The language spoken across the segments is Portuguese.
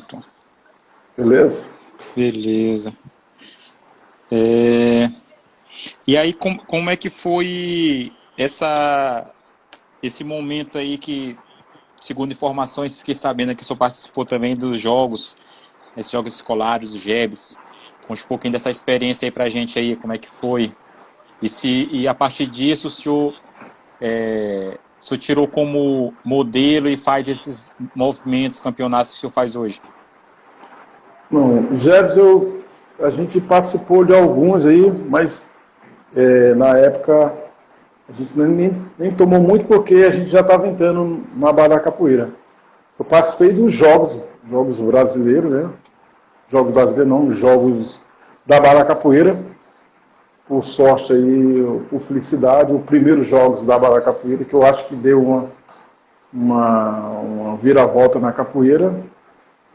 Pronto. Beleza? Beleza. E aí, como é que foi esse momento aí que, segundo informações, fiquei sabendo que o senhor participou também dos jogos, esses jogos escolares, os JEBs. Conte um pouquinho dessa experiência aí pra gente aí, como é que foi. E a partir disso, o senhor tirou como modelo e faz esses movimentos, campeonatos que o senhor faz hoje? Não, Jebs, a gente participou de alguns aí, mas na época a gente nem tomou muito porque a gente já estava entrando na Barra Capoeira. Eu participei dos jogos brasileiros, né? Jogos brasileiros não, jogos da Barra Capoeira. Por sorte aí, por felicidade, os primeiros jogos da Barra Capoeira, que eu acho que deu uma viravolta na capoeira.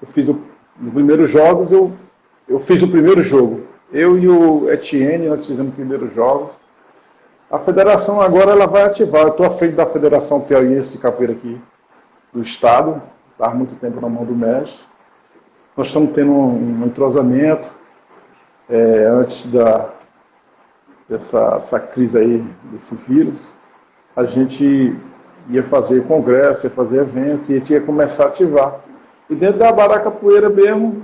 Eu fiz nos primeiros jogos, eu fiz o primeiro jogo. Eu e o Etienne, nós fizemos os primeiros jogos. A federação agora ela vai ativar. Eu estou à frente da Federação Piauiense de Capoeira aqui, do Estado. Está há muito tempo na mão do mestre. Nós estamos tendo um entrosamento antes dessa crise aí, desse vírus. A gente ia fazer congresso, ia fazer eventos, e a gente ia começar a ativar. E dentro da Barra Capoeira mesmo,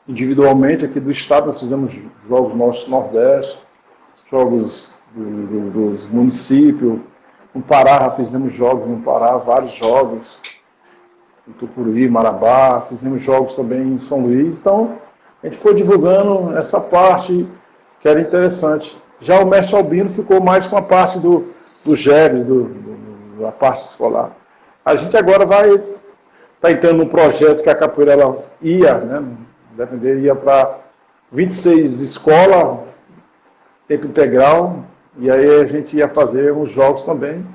individualmente, aqui do estado, nós fizemos jogos Norte-Nordeste, jogos dos municípios. No Pará, já fizemos jogos no Pará, vários jogos. Em Tucuruí, Marabá, fizemos jogos também em São Luís. Então, a gente foi divulgando essa parte que era interessante. Já o mestre Albino ficou mais com a parte do GEB, da parte escolar. A gente agora está entrando num projeto que a capoeira ela ia, né, ia para 26 escolas, tempo integral, e aí a gente ia fazer uns jogos também.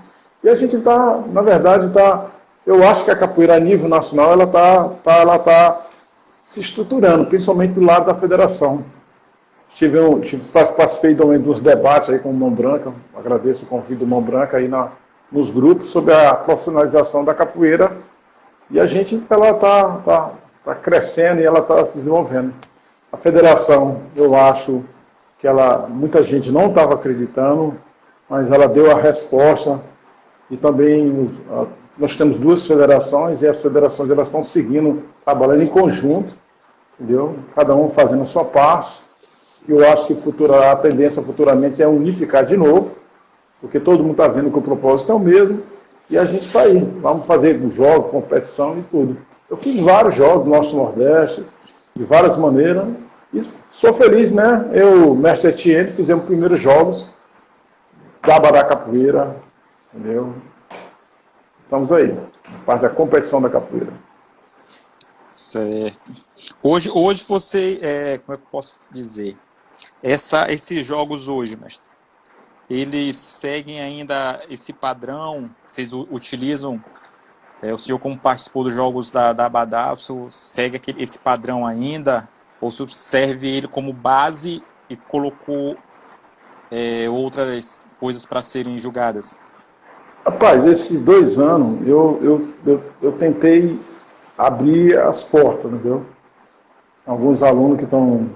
E a gente está, na verdade, eu acho que a capoeira a nível nacional ela está se estruturando, principalmente do lado da federação. Participei também dos debates aí com o Mão Branca, agradeço o convite do Mão Branca aí nos grupos sobre a profissionalização da capoeira, e a gente está crescendo e ela está se desenvolvendo. A federação, eu acho que muita gente não estava acreditando, mas ela deu a resposta, e também nós temos duas federações, e as federações elas estão seguindo, trabalhando em conjunto, entendeu? Cada um fazendo a sua parte. E eu acho que a tendência futuramente é unificar de novo, porque todo mundo está vendo que o propósito é o mesmo, e a gente está aí. Vamos fazer jogos, competição e tudo. Eu fiz vários jogos no Norte-Nordeste, de várias maneiras, e sou feliz, né? Eu, mestre Etienne, fizemos os primeiros jogos da Barra Capoeira, entendeu? Estamos aí, parte da competição da capoeira. Certo. Hoje você, como é que eu posso dizer? Esses jogos hoje, mestre, eles seguem ainda esse padrão? Vocês utilizam, o senhor como participou dos jogos da Abadá, o senhor segue esse padrão ainda? Ou o senhor serve ele como base e colocou outras coisas para serem julgadas? Rapaz, esses 2 anos eu tentei abrir as portas, entendeu? Alguns alunos que estão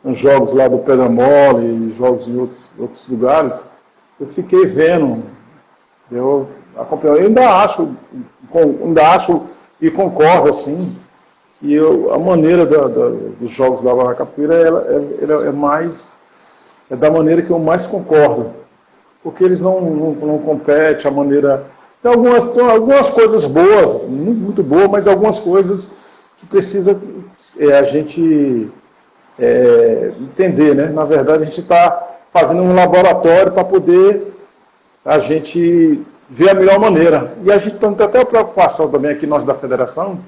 nos jogos lá do Pedra Mole, jogos em outros lugares, eu fiquei vendo, eu acompanhei, eu ainda acho e concordo assim, e a maneira dos jogos da Barra Capoeira é da maneira que eu mais concordo, porque eles não competem, a maneira... Tem algumas coisas boas, muito boas, mas algumas coisas que precisa a gente entender, né? Na verdade, a gente está fazendo um laboratório para poder a gente ver a melhor maneira. E a gente tem até a preocupação também aqui, nós da federação,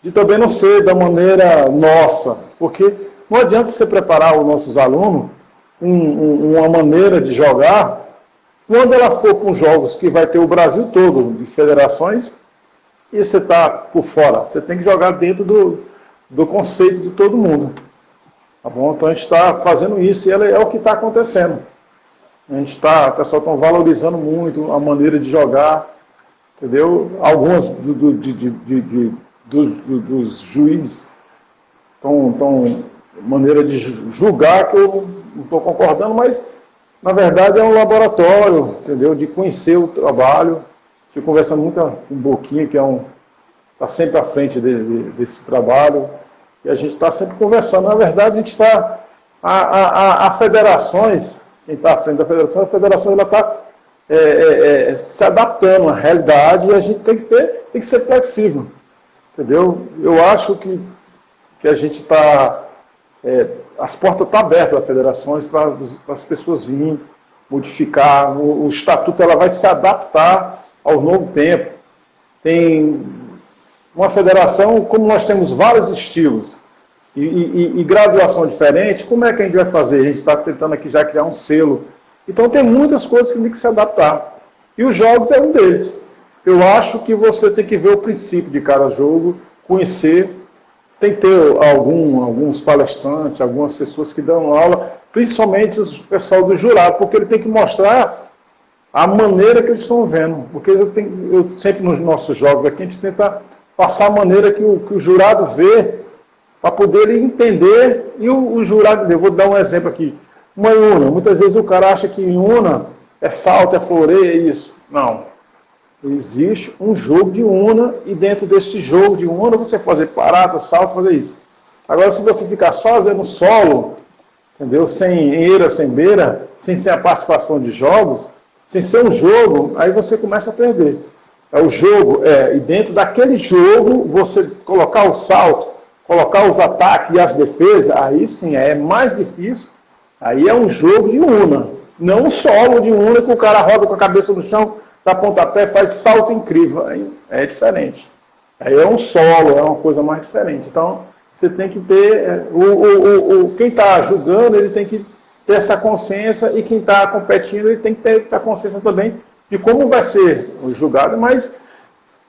de também não ser da maneira nossa, porque não adianta você preparar os nossos alunos uma maneira de jogar. Quando ela for com jogos que vai ter o Brasil todo, de federações, e você está por fora, você tem que jogar dentro do conceito de todo mundo. Tá bom? Então a gente está fazendo isso e é o que está acontecendo. O pessoal está valorizando muito a maneira de jogar, entendeu? Algumas dos juízes, maneira de julgar que eu não estou concordando, mas na verdade é um laboratório, entendeu? De conhecer o trabalho. Estou conversando muito com o Boquinha, que está sempre à frente desse trabalho, e a gente está sempre conversando. Na verdade, a gente está. A federações, quem está à frente da federação, a federação está se adaptando à realidade e a gente tem que ser flexível. Entendeu? Eu acho que a gente está. As portas estão abertas das federações para as pessoas virem modificar. O estatuto ela vai se adaptar ao novo tempo. Tem uma federação, como nós temos vários estilos e graduação diferente, como é que a gente vai fazer? A gente está tentando aqui já criar um selo. Então tem muitas coisas que tem que se adaptar. E os jogos é um deles. Eu acho que você tem que ver o princípio de cada jogo, conhecer. Tem que ter alguns palestrantes, algumas pessoas que dão aula, principalmente o pessoal do jurado, porque ele tem que mostrar a maneira que eles estão vendo. Porque eu sempre nos nossos jogos aqui, a gente tenta passar a maneira que o jurado vê, para poder ele entender, e o jurado, eu vou dar um exemplo aqui. Uma Una, muitas vezes o cara acha que em Una é salto, é floreio, é isso. Não. Existe um jogo de Una, e dentro desse jogo de Una você fazer parada, salto, fazer isso. Agora, se você ficar só fazendo solo, entendeu? Sem eira, sem beira, sem ser a participação de jogos, sem ser um jogo, aí você começa a perder. O jogo, e dentro daquele jogo, você colocar o salto, colocar os ataques e as defesas, aí sim, é mais difícil. Aí é um jogo de Una, não um solo de Una que o cara roda com a cabeça no chão, dá pontapé, faz salto incrível. Aí é diferente. Aí é um solo, é uma coisa mais diferente. Então, você tem que ter... quem está julgando, ele tem que ter essa consciência, e quem está competindo, ele tem que ter essa consciência também de como vai ser o julgado. Mas,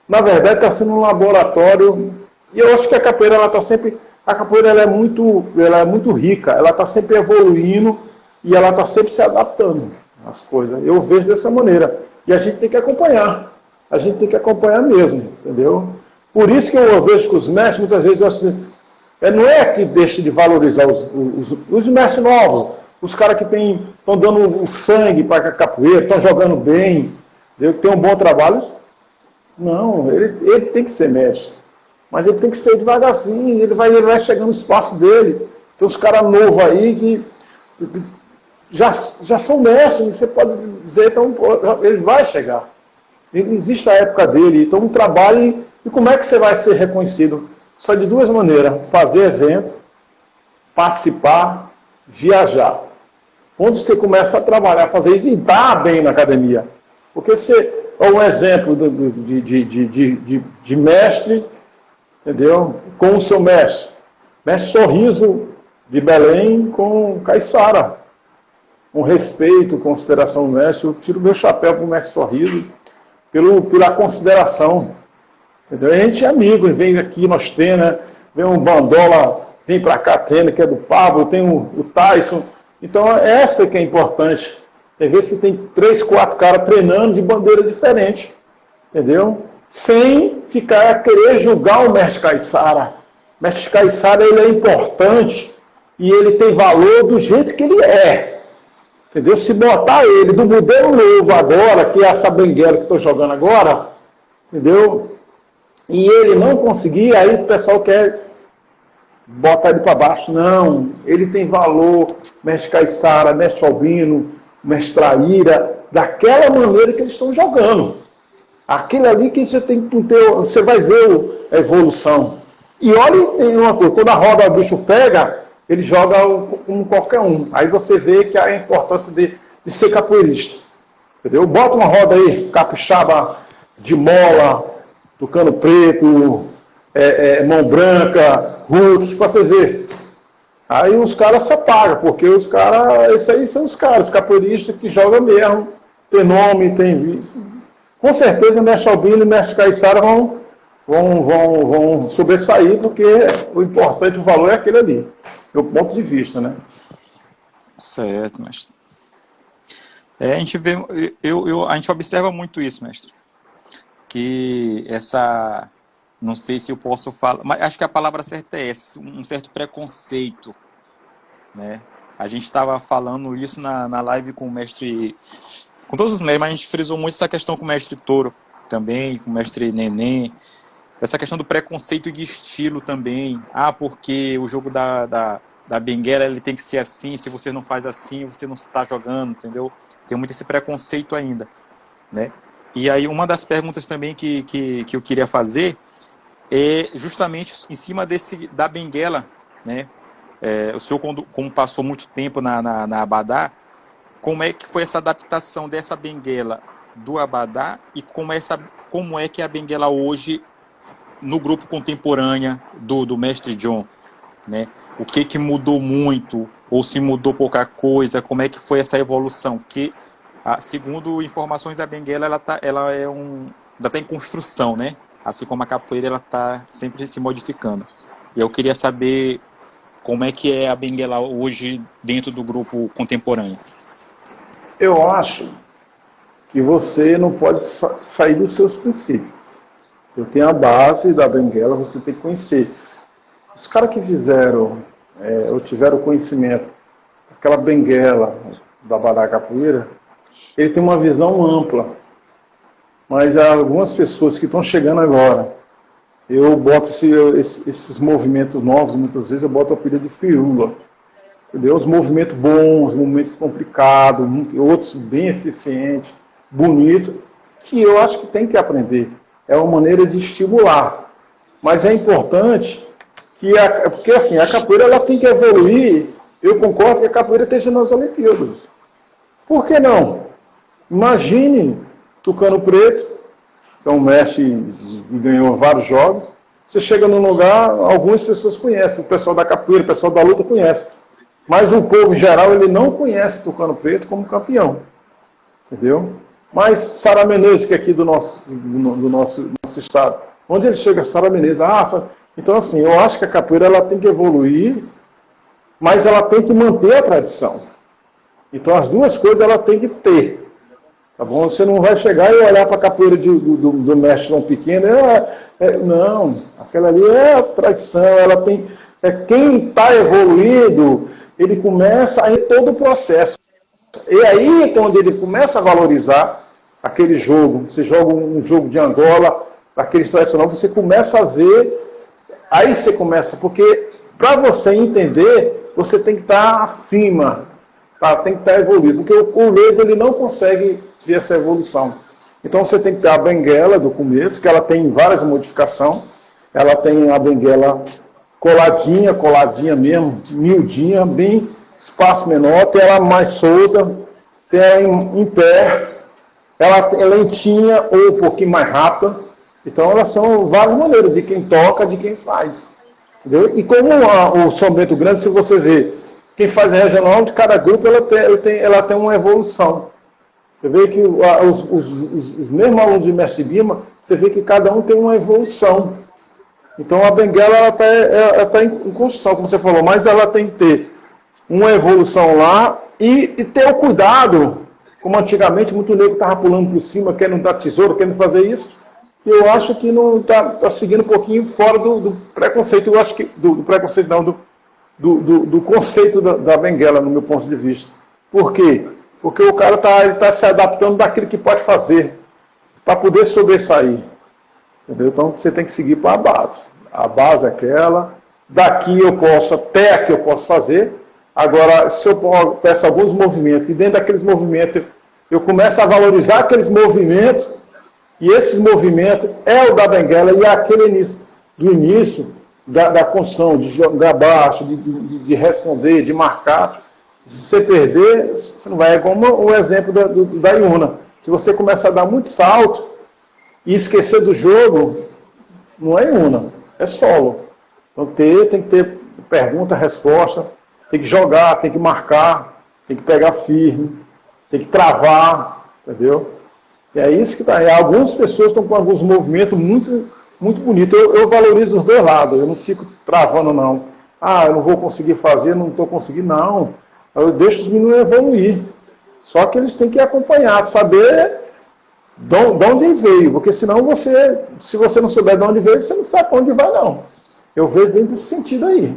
na verdade, está sendo um laboratório. E eu acho que a capoeira, ela está sempre... A capoeira ela é muito rica, ela está sempre evoluindo e ela está sempre se adaptando às coisas. Eu vejo dessa maneira. E a gente tem que acompanhar. A gente tem que acompanhar mesmo, entendeu? Por isso que eu vejo que os mestres, muitas vezes, assim, não é que deixe de valorizar os mestres novos, os caras que estão dando o sangue para a capoeira, estão jogando bem, entendeu? Que tem um bom trabalho. Não, ele tem que ser mestre. Mas ele tem que ser devagarzinho, ele vai chegando no espaço dele. Tem uns caras novos aí que já são mestres, você pode dizer, então ele vai chegar. Ele existe a época dele, então um trabalho. E como é que você vai ser reconhecido? Só de duas maneiras: fazer evento, participar, viajar. Quando você começa a trabalhar, fazer isso e dar bem na academia. Porque você é um exemplo de mestre, entendeu? Com o seu mestre. Mestre Sorriso de Belém com Caiçara. Com respeito, consideração do mestre. Eu tiro meu chapéu para o mestre Sorriso pela consideração. Entendeu? A gente é amigo, vem aqui, nós temos, né? Vem um Bandola, vem para cá, treina, que é do Pablo, tem o Tyson. Então, essa que é importante. Tem vezes que tem 3, 4 caras treinando de bandeira diferente. Entendeu? Sem querer julgar o mestre Caiçara. O mestre Caiçara, ele é importante e ele tem valor do jeito que ele é. Entendeu? Se botar ele do modelo novo agora, que é essa benguela que estou jogando agora, entendeu? E ele não conseguir, aí o pessoal quer botar ele para baixo. Não, ele tem valor, mestre Caiçara, mestre Albino, mestre Traíra, daquela maneira que eles estão jogando. Aquilo ali que você tem que ter, você vai ver a evolução. E olha, tem uma coisa, quando a roda o bicho pega, ele joga como qualquer um. Aí você vê que a importância de ser capoeirista. Entendeu? Bota uma roda aí, capixaba de mola, do cano preto, mão branca, Hulk, para você ver. Aí os caras se apagam, porque os caras, esses aí são os caras, os capoeiristas que jogam mesmo, tem nome, tem... Com certeza o mestre Albino e o mestre Caiçara vão sobressair, porque o importante, o valor é aquele ali, do ponto de vista, né? Certo, mestre. A gente vê, a gente observa muito isso, mestre, que não sei se eu posso falar, mas acho que a palavra certa é essa, um certo preconceito, né? A gente estava falando isso na live com o mestre, com todos os mestres, mas a gente frisou muito essa questão com o mestre Toro também, com o mestre Neném, essa questão do preconceito de estilo também. Ah, porque o jogo da Benguela ele tem que ser assim, se você não faz assim, você não está jogando, entendeu? Tem muito esse preconceito ainda, né? E aí uma das perguntas também que eu queria fazer é justamente em cima da Benguela, né? O senhor, como passou muito tempo na Abadá, como é que foi essa adaptação dessa Benguela do Abadá e como é que é a Benguela hoje no grupo contemporânea do Mestre John, né? O que mudou muito ou se mudou pouca coisa? Como é que foi essa evolução? Que segundo informações, a Benguela ela ainda está em construção, né? Assim como a capoeira ela está sempre se modificando. E eu queria saber como é que é a Benguela hoje dentro do grupo contemporâneo. Eu acho que você não pode sair dos seus princípios. Eu tenho a base da Benguela, você tem que conhecer. Os caras que fizeram ou tiveram conhecimento daquela Benguela da Abadá Capoeira, ele tem uma visão ampla. Mas há algumas pessoas que estão chegando agora, eu boto esses movimentos novos, muitas vezes eu boto o apelido de firula. Entendeu? Os movimentos bons, movimentos complicados, outros bem eficientes, bonitos, que eu acho que tem que aprender. É uma maneira de estimular. Mas é importante porque assim, a capoeira ela tem que evoluir. Eu concordo que a capoeira esteja nas Olimpíadas. Por que não? Imagine Tucano Preto, que é um mestre que ganhou vários jogos. Você chega num lugar, algumas pessoas conhecem, o pessoal da capoeira, o pessoal da luta conhece. Mas o povo em geral, ele não conhece Tucano Preto como campeão. Entendeu? Mas Sara Menezes, que é aqui do nosso estado, onde ele chega, Sara Menezes, então assim, eu acho que a capoeira ela tem que evoluir, mas ela tem que manter a tradição. Então as duas coisas ela tem que ter. Tá bom? Você não vai chegar e olhar para a capoeira do mestre João Pequeno. Não, aquela ali é a tradição, ela tem. Quem está evoluindo, ele começa aí todo o processo. E aí, quando ele começa a valorizar aquele jogo, você joga um jogo de Angola, aquele tradicional, você começa a ver, aí você começa, porque para você entender, você tem que estar acima, tá? Tem que estar evoluído, porque o leigo ele não consegue ver essa evolução. Então você tem que ter a Benguela do começo, que ela tem várias modificações, ela tem a Benguela coladinha mesmo, miudinha, bem espaço menor, tem ela mais solta, tem ela em pé, ela é lentinha ou um pouquinho mais rápida. Então elas são várias maneiras de quem toca, de quem faz. Entendeu? E como o São Bento Grande, se você vê, quem faz a regional, de cada grupo ela tem uma evolução. Você vê que os mesmos alunos de Mestre Bima, você vê que cada um tem uma evolução. Então a Benguela ela tá em construção, como você falou, mas ela tem que ter uma evolução lá e ter o cuidado, como antigamente muito nego estava pulando por cima, querendo dar tesouro, querendo fazer isso. E eu acho que não está seguindo um pouquinho fora do preconceito, eu acho que do preconceito não, do conceito da Benguela, no meu ponto de vista. Por quê? Porque o cara está se adaptando daquilo que pode fazer, para poder sobressair. Entendeu? Então você tem que seguir para a base. A base é aquela, daqui eu posso, até aqui eu posso fazer. Agora, se eu peço alguns movimentos, e dentro daqueles movimentos eu começo a valorizar aqueles movimentos, e esses movimentos é o da Benguela, e é aquele do início da construção, de jogar baixo, de responder, de marcar. Se você perder, você não vai. É como o exemplo da Iuna. Se você começar a dar muito salto e esquecer do jogo, não é Iuna, é solo. Então tem que ter pergunta, resposta, tem que jogar, tem que marcar, tem que pegar firme, tem que travar, entendeu? E é isso que está. Algumas pessoas estão com alguns movimentos muito, muito bonitos. Eu valorizo os dois lados, eu não fico travando, não. Eu não vou conseguir fazer, não estou conseguindo, não. Eu deixo os meninos evoluir. Só que eles têm que acompanhar, saber de onde veio, porque senão se você não souber de onde veio, você não sabe para onde vai, não. Eu vejo dentro desse sentido aí.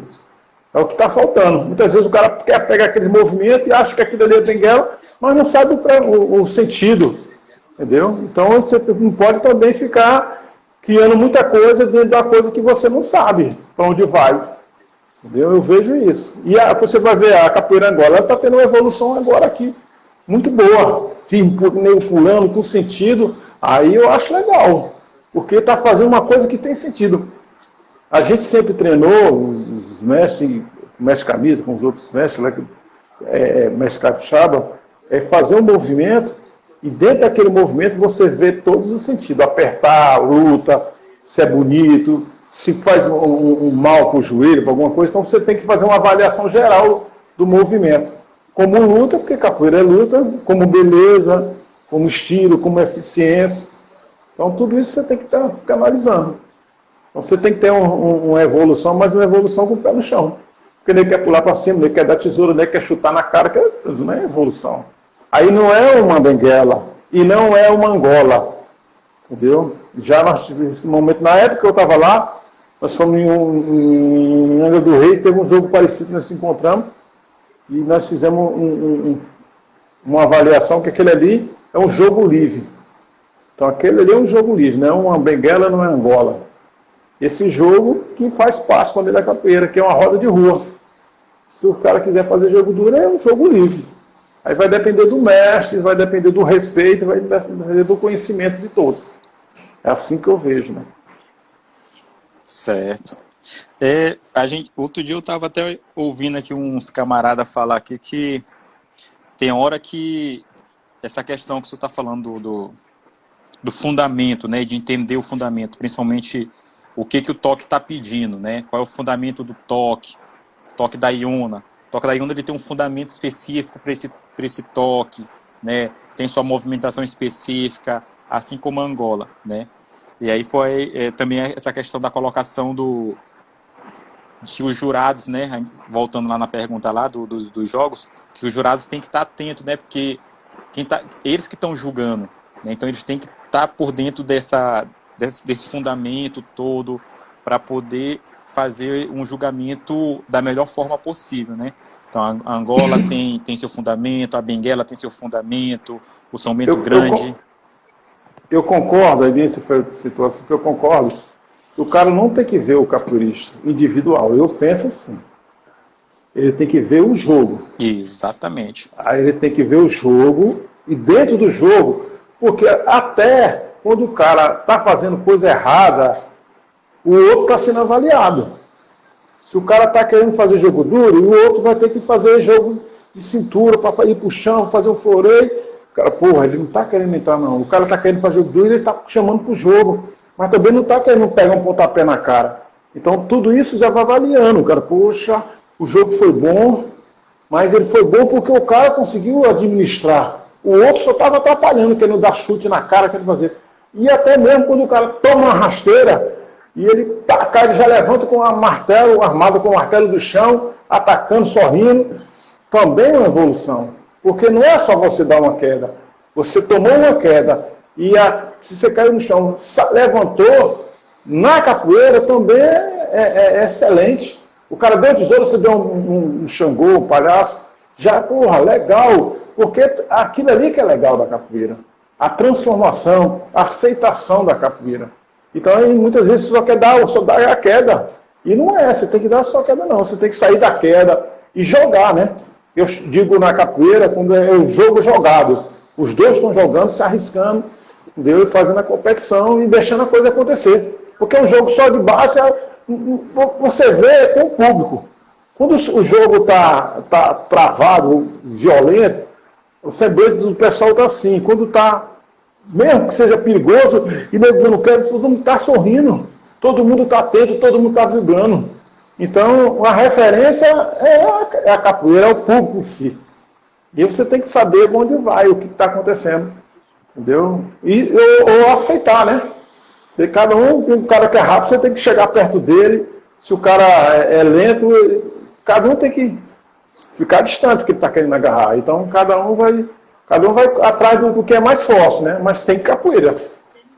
É o que está faltando. Muitas vezes o cara quer pegar aquele movimento e acha que aquilo ali é benguela, mas não sabe o sentido. Entendeu? Então você não pode também ficar criando muita coisa dentro da coisa que você não sabe para onde vai. Entendeu? Eu vejo isso. E você vai ver a capoeira Angola, ela está tendo uma evolução agora aqui, muito boa. Firme, meio pulando, com sentido. Aí eu acho legal. Porque está fazendo uma coisa que tem sentido. A gente sempre treinou, os mestres, mestre camisa, com os outros mestres, mestre capixaba, fazer um movimento, e dentro daquele movimento você vê todos os sentidos. Apertar, luta, se é bonito, se faz um mal para o joelho, para alguma coisa. Então você tem que fazer uma avaliação geral do movimento. Como luta, porque capoeira é luta, como beleza, como estilo, como eficiência. Então tudo isso você tem que ficar analisando. Então você tem que ter uma evolução, mas uma evolução com o pé no chão. Porque ele quer pular para cima, ele quer dar tesoura, ele quer chutar na cara, não é evolução. Aí não é uma benguela e não é uma Angola. Entendeu? Já nesse momento, na época que eu estava lá, nós fomos em Angra do Reis, teve um jogo parecido, nós nos encontramos, e nós fizemos uma avaliação que aquele ali é um jogo livre. Então aquele ali é um jogo livre, não é uma benguela, não é Angola. Esse jogo que faz parte também da capoeira, que é uma roda de rua. Se o cara quiser fazer jogo duro, é um jogo livre. Aí vai depender do mestre, vai depender do respeito, vai depender do conhecimento de todos. É assim que eu vejo, né? Certo. Outro dia eu estava até ouvindo aqui uns camaradas falar aqui que tem hora que essa questão que você está falando do fundamento, né, de entender o fundamento, principalmente o que o toque está pedindo, né? Qual é o fundamento do toque da Iuna. O toque da Iuna ele tem um fundamento específico para esse toque, né? Tem sua movimentação específica, assim como a Angola, né? E aí foi também essa questão da colocação de os jurados, né? Voltando lá na pergunta lá dos jogos, que os jurados têm que estar atentos, né? Porque eles que estão julgando, né? Então eles têm que estar por dentro desse fundamento todo para poder fazer um julgamento da melhor forma possível, né? Então a Angola tem seu fundamento, a benguela tem seu fundamento, o São Bento Grande. Eu concordo, aí nessa situação que eu concordo, o cara não tem que ver o capoeirista individual, eu penso assim. Ele tem que ver o jogo. Exatamente. Aí ele tem que ver o jogo, e dentro do jogo, porque até quando o cara está fazendo coisa errada, o outro está sendo avaliado. Se o cara está querendo fazer jogo duro, o outro vai ter que fazer jogo de cintura para ir para o chão, fazer um floreio. O cara, porra, ele não está querendo entrar, não. O cara está querendo fazer jogo duro e ele está chamando para o jogo. Mas também não está querendo pegar um pontapé na cara. Então tudo isso já vai avaliando. O cara, poxa, o jogo foi bom, mas ele foi bom porque o cara conseguiu administrar. O outro só estava atrapalhando, querendo dar chute na cara, querendo fazer. E até mesmo quando o cara toma uma rasteira, e ele já levanta com um martelo, armado com o martelo do chão, atacando, sorrindo, também é uma evolução. Porque não é só você dar uma queda. Você tomou uma queda e se você caiu no chão, levantou, na capoeira também é excelente. O cara deu tesouro, você deu um xangô, um palhaço, já, porra, legal. Porque aquilo ali que é legal da capoeira. A transformação, a aceitação da capoeira. Então, muitas vezes, você só dá a queda. E não é, você tem que dar só a queda, não. Você tem que sair da queda e jogar, né? Eu digo na capoeira, quando é o jogo jogado. Os dois estão jogando, se arriscando, entendeu? Fazendo a competição e deixando a coisa acontecer. Porque o jogo só de base, você vê com o público. Quando o jogo está travado, violento, o semblante do pessoal está assim. Quando está, mesmo que seja perigoso, e não quer, todo mundo está sorrindo, todo mundo está atento, todo mundo está vibrando. Então, a referência é a capoeira, é o público em si. E você tem que saber onde vai, o que está acontecendo. Entendeu? Ou aceitar, né? Se cada um cara que é rápido, você tem que chegar perto dele. Se o cara é lento, cada um tem que ficar distante do que ele está querendo agarrar. Então, cada um vai Cada um vai atrás do que é mais forte, né? Mas tem capoeira.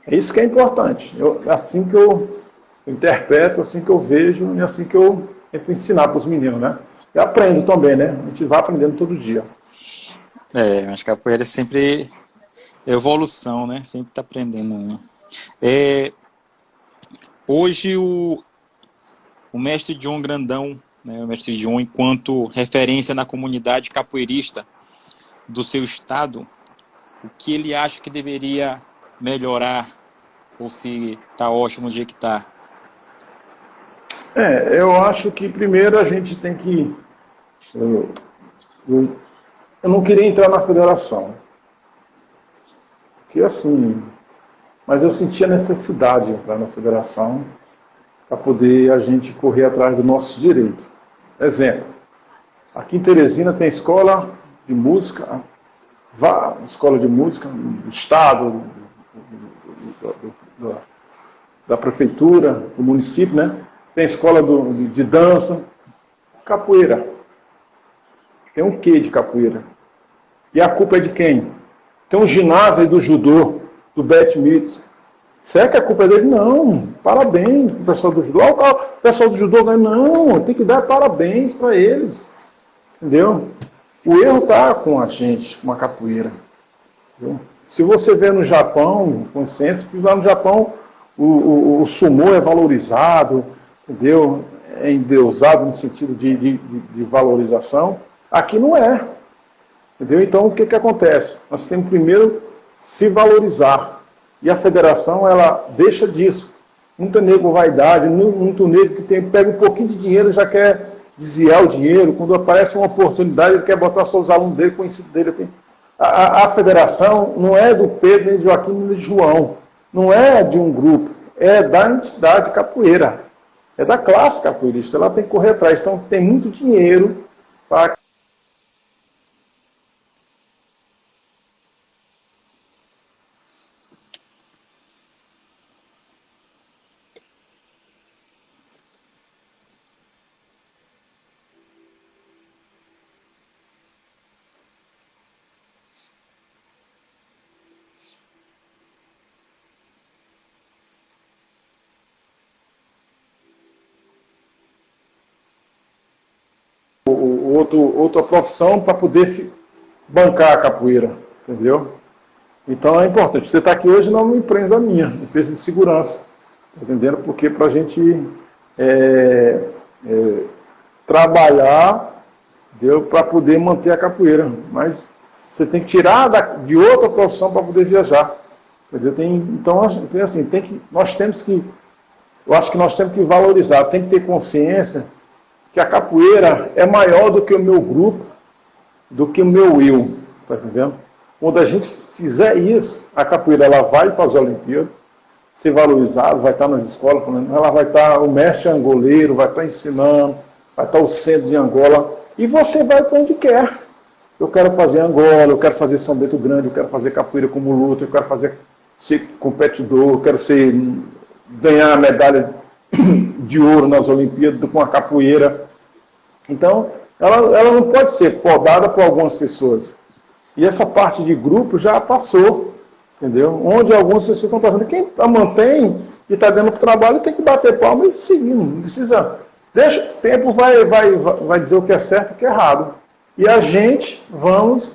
É isso que é importante. Assim que eu interpreto, assim que eu vejo e assim que eu tento ensinar para os meninos, né? E aprendo também, né? A gente vai aprendendo todo dia. Mas capoeira é sempre evolução, né? Sempre tá aprendendo uma. Hoje o mestre John Grandão, né? O mestre John, enquanto referência na comunidade capoeirista do seu estado, o que ele acha que deveria melhorar ou se tá ótimo do jeito que tá? Eu acho que primeiro a gente tem que... Eu não queria entrar na federação. Porque assim... Mas eu sentia necessidade de entrar na federação para poder a gente correr atrás do nosso direito. Exemplo, aqui em Teresina tem escola de música, escola de música do Estado, da prefeitura, do município, né? Tem escola de dança, capoeira. Tem um quê de capoeira? E a culpa é de quem? Tem um ginásio aí do judô, do Beth Mitz. Será que a culpa é dele? Não. Parabéns pro pessoal do judô. O pessoal do judô ganha. Não, tem que dar parabéns para eles. Entendeu? O erro está com a gente, com a capoeira. Entendeu? Se você vê no Japão, com licença, que lá no Japão o sumô é valorizado, entendeu? É endeusado no sentido de valorização. Aqui não é. Entendeu? Então, o que acontece? Nós temos primeiro se valorizar. E a federação, ela deixa disso. Muito nego vaidade, muito nego que pega um pouquinho de dinheiro e já quer desviar o dinheiro. Quando aparece uma oportunidade, ele quer botar só os alunos dele, conhecido dele. A federação não é do Pedro, nem de Joaquim, nem de João. Não é de um grupo. É da entidade capoeira. É da classe capoeirista. Ela tem que correr atrás. Então, tem muito dinheiro para... outra profissão para poder bancar a capoeira, entendeu? Então é importante. Você está aqui hoje não é uma empresa minha, empresa de segurança, tá entendendo? Porque para a gente trabalhar, para poder manter a capoeira, mas você tem que tirar de outra profissão para poder viajar, entendeu? Então assim, eu acho que nós temos que valorizar, tem que ter consciência que a capoeira é maior do que o meu grupo, do que o meu eu, tá entendendo? Quando a gente fizer isso, a capoeira ela vai para as Olimpíadas, ser valorizada, vai estar nas escolas, ela vai estar, o mestre angoleiro vai estar ensinando, vai estar o centro de Angola, e você vai para onde quer. Eu quero fazer Angola, eu quero fazer São Bento Grande, eu quero fazer capoeira como luta, eu quero ser competidor, eu quero ganhar a medalha de ouro nas Olimpíadas com a capoeira. Então, ela não pode ser podada por algumas pessoas. E essa parte de grupo já passou, entendeu? Onde alguns se ficam passando. Quem mantém e está dando trabalho tem que bater palma e seguir. Não precisa. Deixa, o tempo vai dizer o que é certo e o que é errado. E a gente, vamos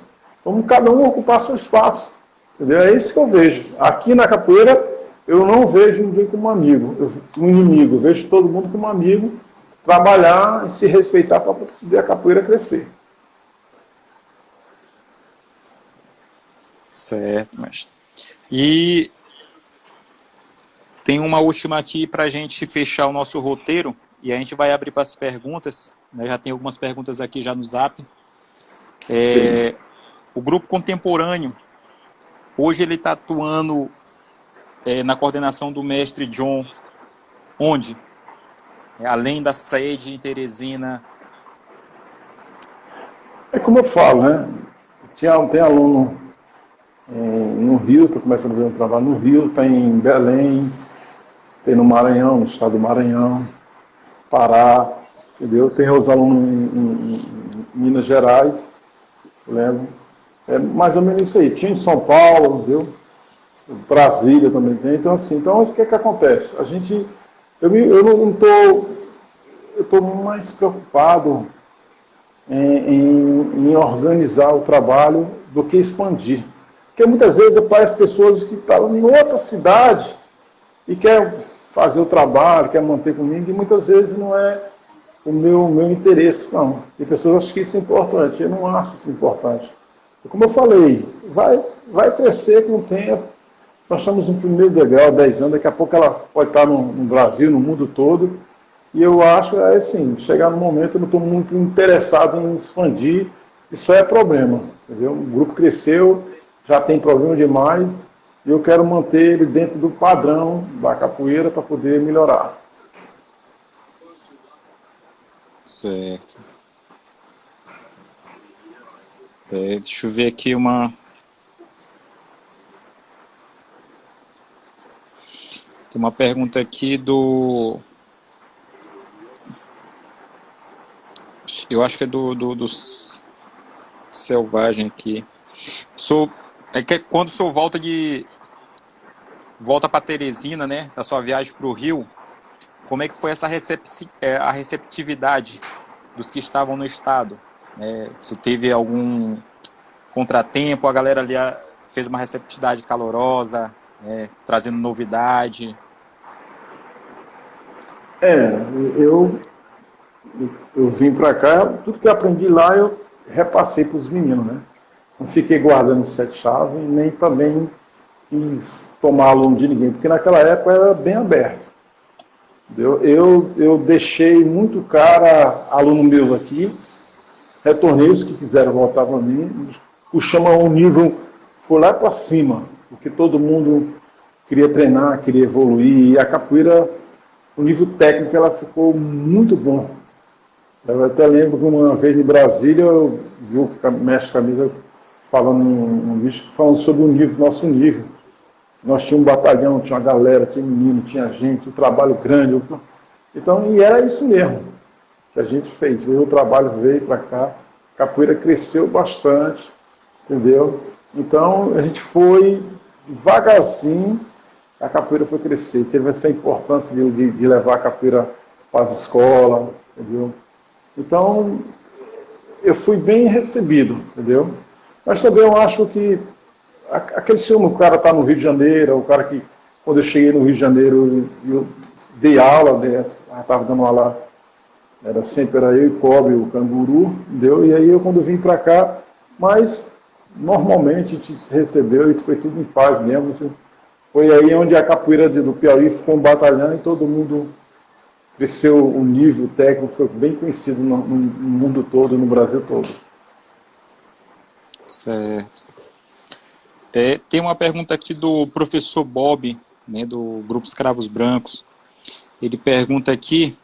cada um ocupar seu espaço. Entendeu? É isso que eu vejo. Aqui na capoeira, eu não vejo ninguém como amigo, um inimigo. Eu vejo todo mundo como amigo, trabalhar e se respeitar para poder a capoeira crescer. Certo, mestre. E tem uma última aqui para a gente fechar o nosso roteiro, e a gente vai abrir para as perguntas, né? Já tem algumas perguntas aqui já no Zap. O grupo contemporâneo, hoje ele está atuando na coordenação do mestre John, onde? Além da sede em Teresina. É como eu falo, né? Tem aluno no Rio, estou começando a ver um trabalho no Rio, tem em Belém, tem no Maranhão, no estado do Maranhão, Pará, entendeu? Tem os alunos em Minas Gerais, lembro. É mais ou menos isso aí. Tinha em São Paulo, viu? Brasília também tem. Então, assim, então o que é que acontece? Eu não estou, eu estou mais preocupado em organizar o trabalho do que expandir. Porque muitas vezes aparecem pessoas que estão em outra cidade e quer fazer o trabalho, quer manter comigo, e muitas vezes não é o meu interesse, não. Tem pessoas que acham que isso é importante, eu não acho isso importante. Como eu falei, vai crescer com o tempo. Nós estamos no primeiro degrau, 10 anos, daqui a pouco ela pode estar no Brasil, no mundo todo, e eu acho, assim, chegar no momento, eu não estou muito interessado em expandir, isso é problema, entendeu? O grupo cresceu, já tem problema demais, e eu quero manter ele dentro do padrão da capoeira para poder melhorar. Certo. Deixa eu ver aqui uma... Tem uma pergunta aqui do... Eu acho que é do Selvagem aqui. É que quando o senhor volta para Teresina, né, da sua viagem para o Rio, como é que foi essa a receptividade dos que estavam no estado? Se teve algum contratempo, a galera ali fez uma receptividade calorosa, trazendo novidade? Eu vim para cá, tudo que eu aprendi lá eu repassei para os meninos, né? Não fiquei guardando 7 chaves, nem também quis tomar aluno de ninguém, porque naquela época era bem aberto. Eu deixei muito cara, aluno meu aqui, retornei os que quiseram voltar para mim, puxamos um nível, foi lá para cima, porque todo mundo queria treinar, queria evoluir, e a capoeira, o nível técnico, ela ficou muito bom. Eu até lembro que uma vez em Brasília, eu vi o mestre Camisa falando um vídeo falando sobre o nível, nosso nível. Nós tínhamos um batalhão, tinha uma galera, tinha menino, tinha gente, um trabalho grande. Então, e era isso mesmo que a gente fez. O trabalho veio para cá, a capoeira cresceu bastante, entendeu? Então, a gente foi devagarzinho, a capoeira foi crescer. Teve essa importância de levar a capoeira para as escolas, entendeu? Então, eu fui bem recebido, entendeu? Mas também eu acho que aquele ciúme, o cara está no Rio de Janeiro, o cara que, quando eu cheguei no Rio de Janeiro, eu dei aula, estava dando aula, sempre era eu e Kobe, o Canguru, entendeu? E aí eu, quando vim para cá, mas normalmente a gente se recebeu e foi tudo em paz mesmo. Foi aí onde a capoeira do Piauí ficou um batalhão e todo mundo cresceu, o nível técnico foi bem conhecido no mundo todo, no Brasil todo. Certo. Tem uma pergunta aqui do professor Bob, né, do Grupo Escravos Brancos. Ele pergunta aqui,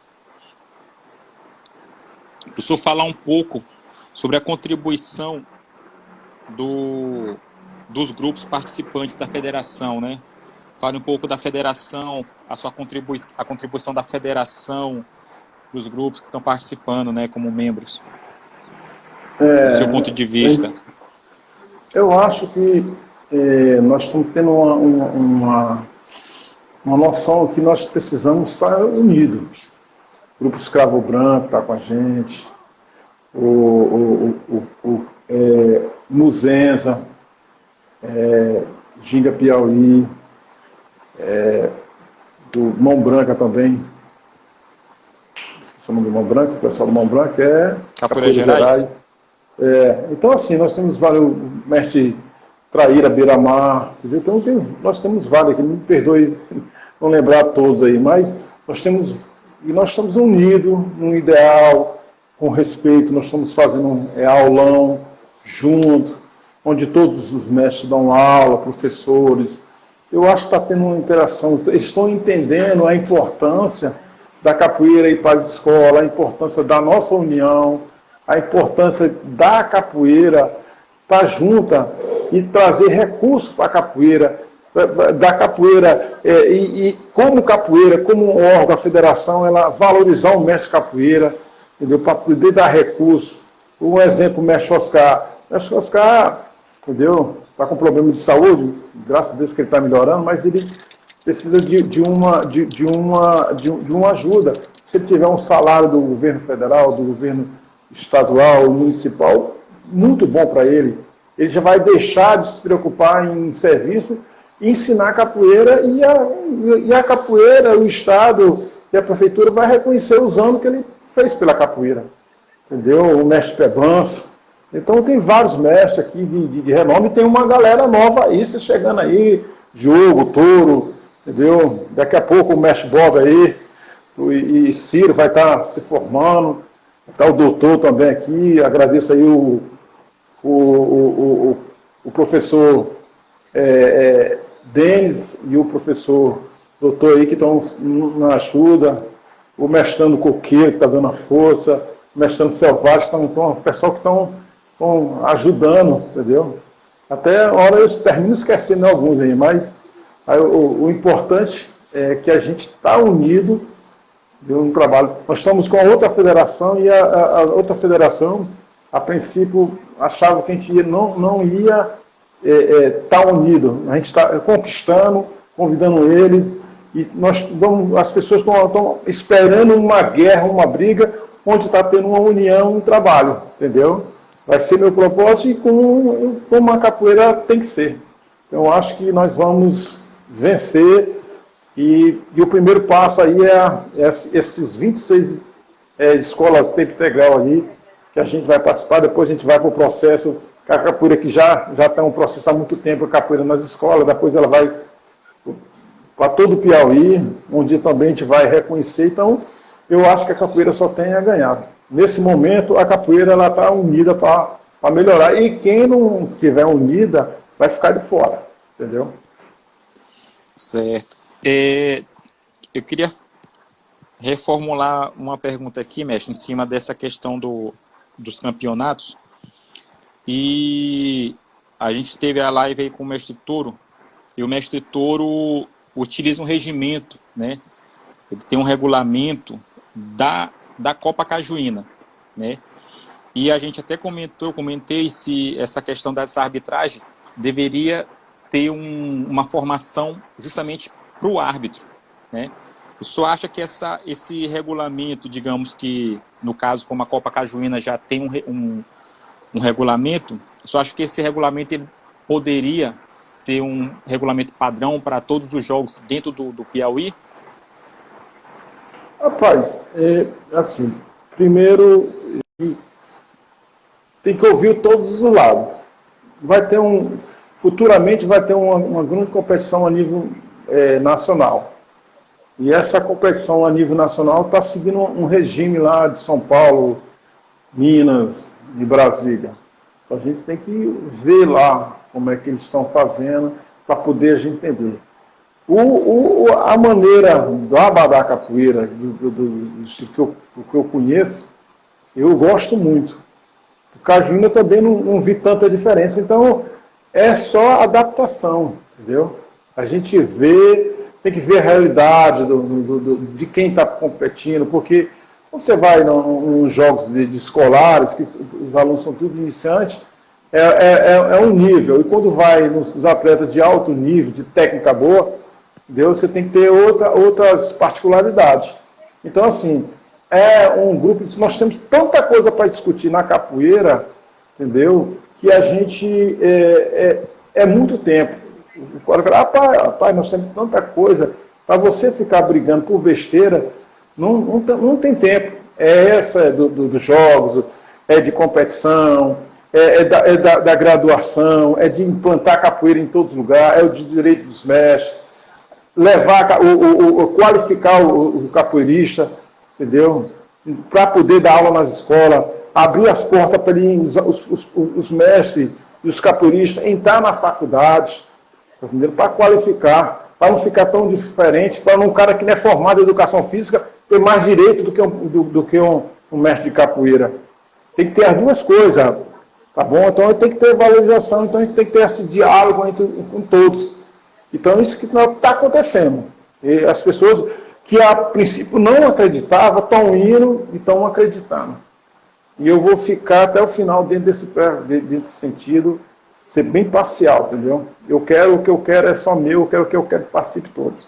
para o senhor falar um pouco sobre a contribuição dos grupos participantes da federação, né? Fale um pouco da federação, a contribuição da federação para os grupos que estão participando, né, como membros. Do seu ponto de vista. Eu acho que nós estamos tendo uma noção que nós precisamos estar unidos. O Grupo Escravo Branco está com a gente, Muzenza, Ginga Piauí, do Mão Branca também. Esqueci o nome do Mão Branca, o pessoal do Mão Branca é Capoeira Gerais. Então, assim, nós temos vários, mestre Traíra, Beira-Mar, então nós temos vários aqui, me perdoe não lembrar todos aí, mas nós estamos unidos num ideal, com respeito, nós estamos fazendo aulão junto, onde todos os mestres dão aula, professores. Eu acho que está tendo uma interação, eles estão entendendo a importância da capoeira ir para as escolas, a importância da nossa união, a importância da capoeira estar junta e trazer recursos para a capoeira, da capoeira, e como capoeira, como um órgão da federação, ela valorizar o mestre capoeira, entendeu? Para poder dar recursos. Um exemplo, o mestre Oscar. O mestre Oscar entendeu? Está com problema de saúde, graças a Deus que ele está melhorando, mas ele precisa de uma ajuda. Se ele tiver um salário do governo federal, do governo estadual, municipal, muito bom para ele. Ele já vai deixar de se preocupar em serviço e ensinar capoeira, e a capoeira, o Estado e a Prefeitura vai reconhecer os anos que ele fez pela capoeira. Entendeu? O mestre Pebanço. Então tem vários mestres aqui de renome, e tem uma galera nova aí, você chegando aí, Diogo, Touro, entendeu? Daqui a pouco o mestre Bob aí, e Ciro vai estar se formando, está o doutor também aqui, agradeço aí o professor Denis e o professor doutor aí que estão na ajuda, o mestrando Coqueiro que está dando a força, o mestrando Selvagem, o pessoal que estão ajudando, entendeu? Até a hora eu termino esquecendo alguns aí, mas o importante é que a gente está unido de um trabalho. Nós estamos com a outra federação e a outra federação, a princípio, achava que a gente não ia estar unido. A gente está conquistando, convidando eles, e as pessoas estão esperando uma guerra, uma briga, onde está tendo uma união, um trabalho, entendeu? Vai ser meu propósito e como a capoeira tem que ser. Então, eu acho que nós vamos vencer. E o primeiro passo aí é esses 26 escolas de tempo integral aí, que a gente vai participar, depois a gente vai para o processo, a capoeira que já tem um processo há muito tempo, a capoeira nas escolas, depois ela vai para todo o Piauí, onde também a gente vai reconhecer. Então, eu acho que a capoeira só tem a ganhar. Nesse momento, a capoeira está unida para melhorar, e quem não estiver unida vai ficar de fora, entendeu? Certo. Eu queria reformular uma pergunta aqui, mestre, em cima dessa questão dos campeonatos. E a gente teve a live aí com o mestre Touro, e o mestre Touro utiliza um regimento, né? Ele tem um regulamento da Copa Cajuína, né? E a gente até comentei se essa questão dessa arbitragem deveria ter uma formação justamente para o árbitro, né? O senhor acha que esse regulamento, digamos que, no caso, como a Copa Cajuína já tem um regulamento, o senhor acha que esse regulamento ele poderia ser um regulamento padrão para todos os jogos dentro do Piauí? Rapaz, assim, primeiro tem que ouvir todos os lados. Futuramente vai ter uma grande competição a nível nacional. E essa competição a nível nacional está seguindo um regime lá de São Paulo, Minas e Brasília. Então a gente tem que ver lá como é que eles estão fazendo para poder a gente entender. A maneira do Abadá Capoeira, do que eu conheço, eu gosto muito. O Cajuína também não vi tanta diferença. Então, é só adaptação, entendeu? A gente tem que ver a realidade de quem está competindo, porque quando você vai nos jogos de escolares, que os alunos são todos iniciantes, é um nível. E quando vai nos atletas de alto nível, de técnica boa, entendeu? Você tem que ter outras particularidades. Então, assim, é um grupo, nós temos tanta coisa para discutir na capoeira, entendeu? Que a gente é muito tempo. O cara fala, rapaz, nós temos tanta coisa, para você ficar brigando por besteira, não tem tempo. Dos jogos, de competição, da graduação, de implantar capoeira em todos os lugares, o de direito dos mestres, qualificar o capoeirista, entendeu? Para poder dar aula nas escolas, abrir as portas para os mestres e os capoeiristas entrar na faculdade, para qualificar, para não ficar tão diferente, para um cara que não é formado em educação física ter mais direito do que um mestre de capoeira. Tem que ter as duas coisas, tá bom? Então tem que ter valorização, então a gente tem que ter esse diálogo com todos. Então isso que está acontecendo. E as pessoas que a princípio não acreditavam, estão indo e estão acreditando. E eu vou ficar até o final dentro desse sentido, ser bem parcial, entendeu? Eu quero o que eu quero é só meu, eu quero o que eu quero participe todos.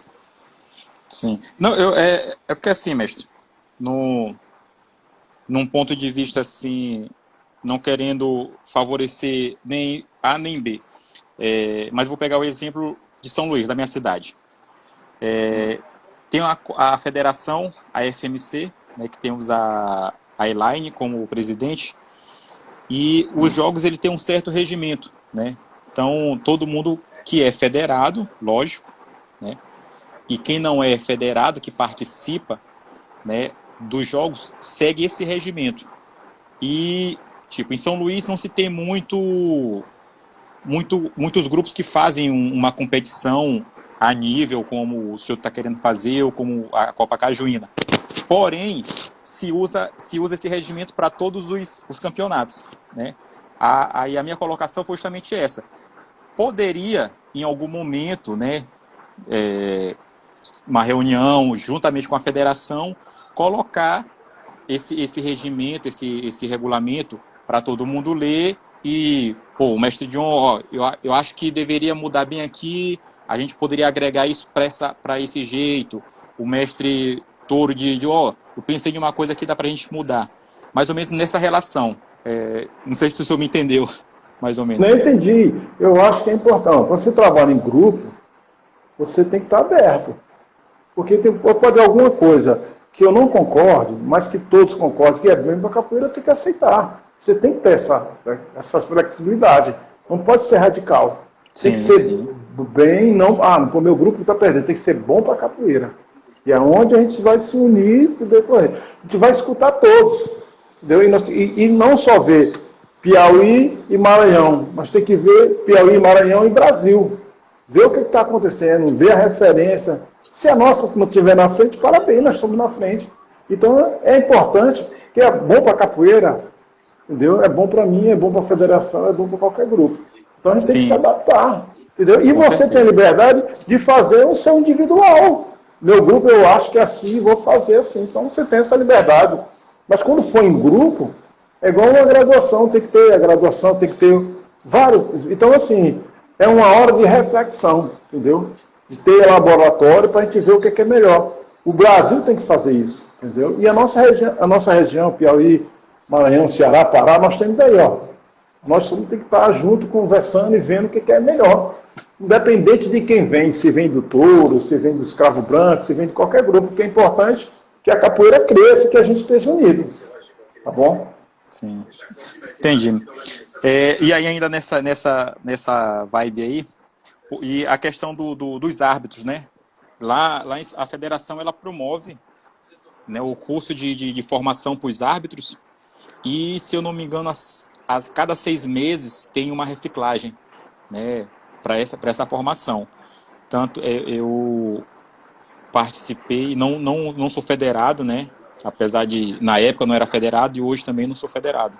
Sim. Não, é porque assim, mestre, no, num ponto de vista assim, não querendo favorecer nem A nem B, mas vou pegar o exemplo de São Luís, da minha cidade. Tem a federação, a FMC, né, que temos a Elaine como presidente, e os jogos ele tem um certo regimento, né? Então, todo mundo que é federado, lógico, né? E quem não é federado, que participa, né, dos jogos, segue esse regimento. E, tipo, em São Luís não se tem muitos grupos que fazem uma competição a nível como o senhor está querendo fazer ou como a Copa Cajuína. Porém, se usa esse regimento para todos os campeonatos, né? Aí a minha colocação foi justamente essa. Poderia, em algum momento, né, uma reunião juntamente com a federação, colocar esse regimento, esse regulamento para todo mundo ler e, pô, o mestre John, ó, eu acho que deveria mudar bem aqui, a gente poderia agregar isso para esse jeito. O mestre Touro ó, eu pensei em uma coisa que dá para a gente mudar. Mais ou menos nessa relação. Não sei se o senhor me entendeu, mais ou Não menos. entendi. Eu acho que é importante. Quando você trabalha em grupo, você tem que estar aberto. Porque pode haver alguma coisa que eu não concorde, mas que todos concordem que é bem para a capoeira, tem que aceitar. Você tem que ter essa flexibilidade. Não pode ser radical. Tem que Sim, ser sim. bem, não, o meu grupo está perdendo, tem que ser bom para a capoeira. E é onde a gente vai se unir e decorrer. A gente vai escutar todos. Entendeu? E não só ver Piauí e Maranhão, mas tem que ver Piauí, Maranhão e Brasil. Ver o que está acontecendo, ver a referência. Se a nossa não estiver na frente, parabéns, nós estamos na frente. Então é importante, que é bom para a capoeira, entendeu? É bom para mim, é bom para a federação, é bom para qualquer grupo. Então a gente tem que se Sim, adaptar, entendeu? E com você tem a certeza. liberdade de fazer o seu individual. Meu grupo eu acho que é assim, vou fazer assim. Então você tem essa liberdade. Mas quando for em grupo, é igual uma graduação, tem que ter a graduação, tem que ter vários. Então, assim, é uma hora de reflexão, entendeu? De ter laboratório para a gente ver o que é melhor. O Brasil tem que fazer isso, entendeu? E a nossa região, Piauí, Maranhão, Ceará, Pará, nós temos aí, ó. Nós temos que estar junto, conversando e vendo o que é melhor. Independente de quem vem, se vem do touro, se vem do escravo branco, se vem de qualquer grupo, o que é importante é que a capoeira cresça e que a gente esteja unido. Tá bom? Sim. Entendi. E aí ainda nessa vibe aí, e a questão dos árbitros, né? Lá a federação ela promove, né, o curso de formação para os árbitros e, se eu não me engano, a cada 6 meses tem uma reciclagem, né, para essa formação. Tanto eu participei, não sou federado, né? Apesar de, na época, eu não era federado e hoje também não sou federado.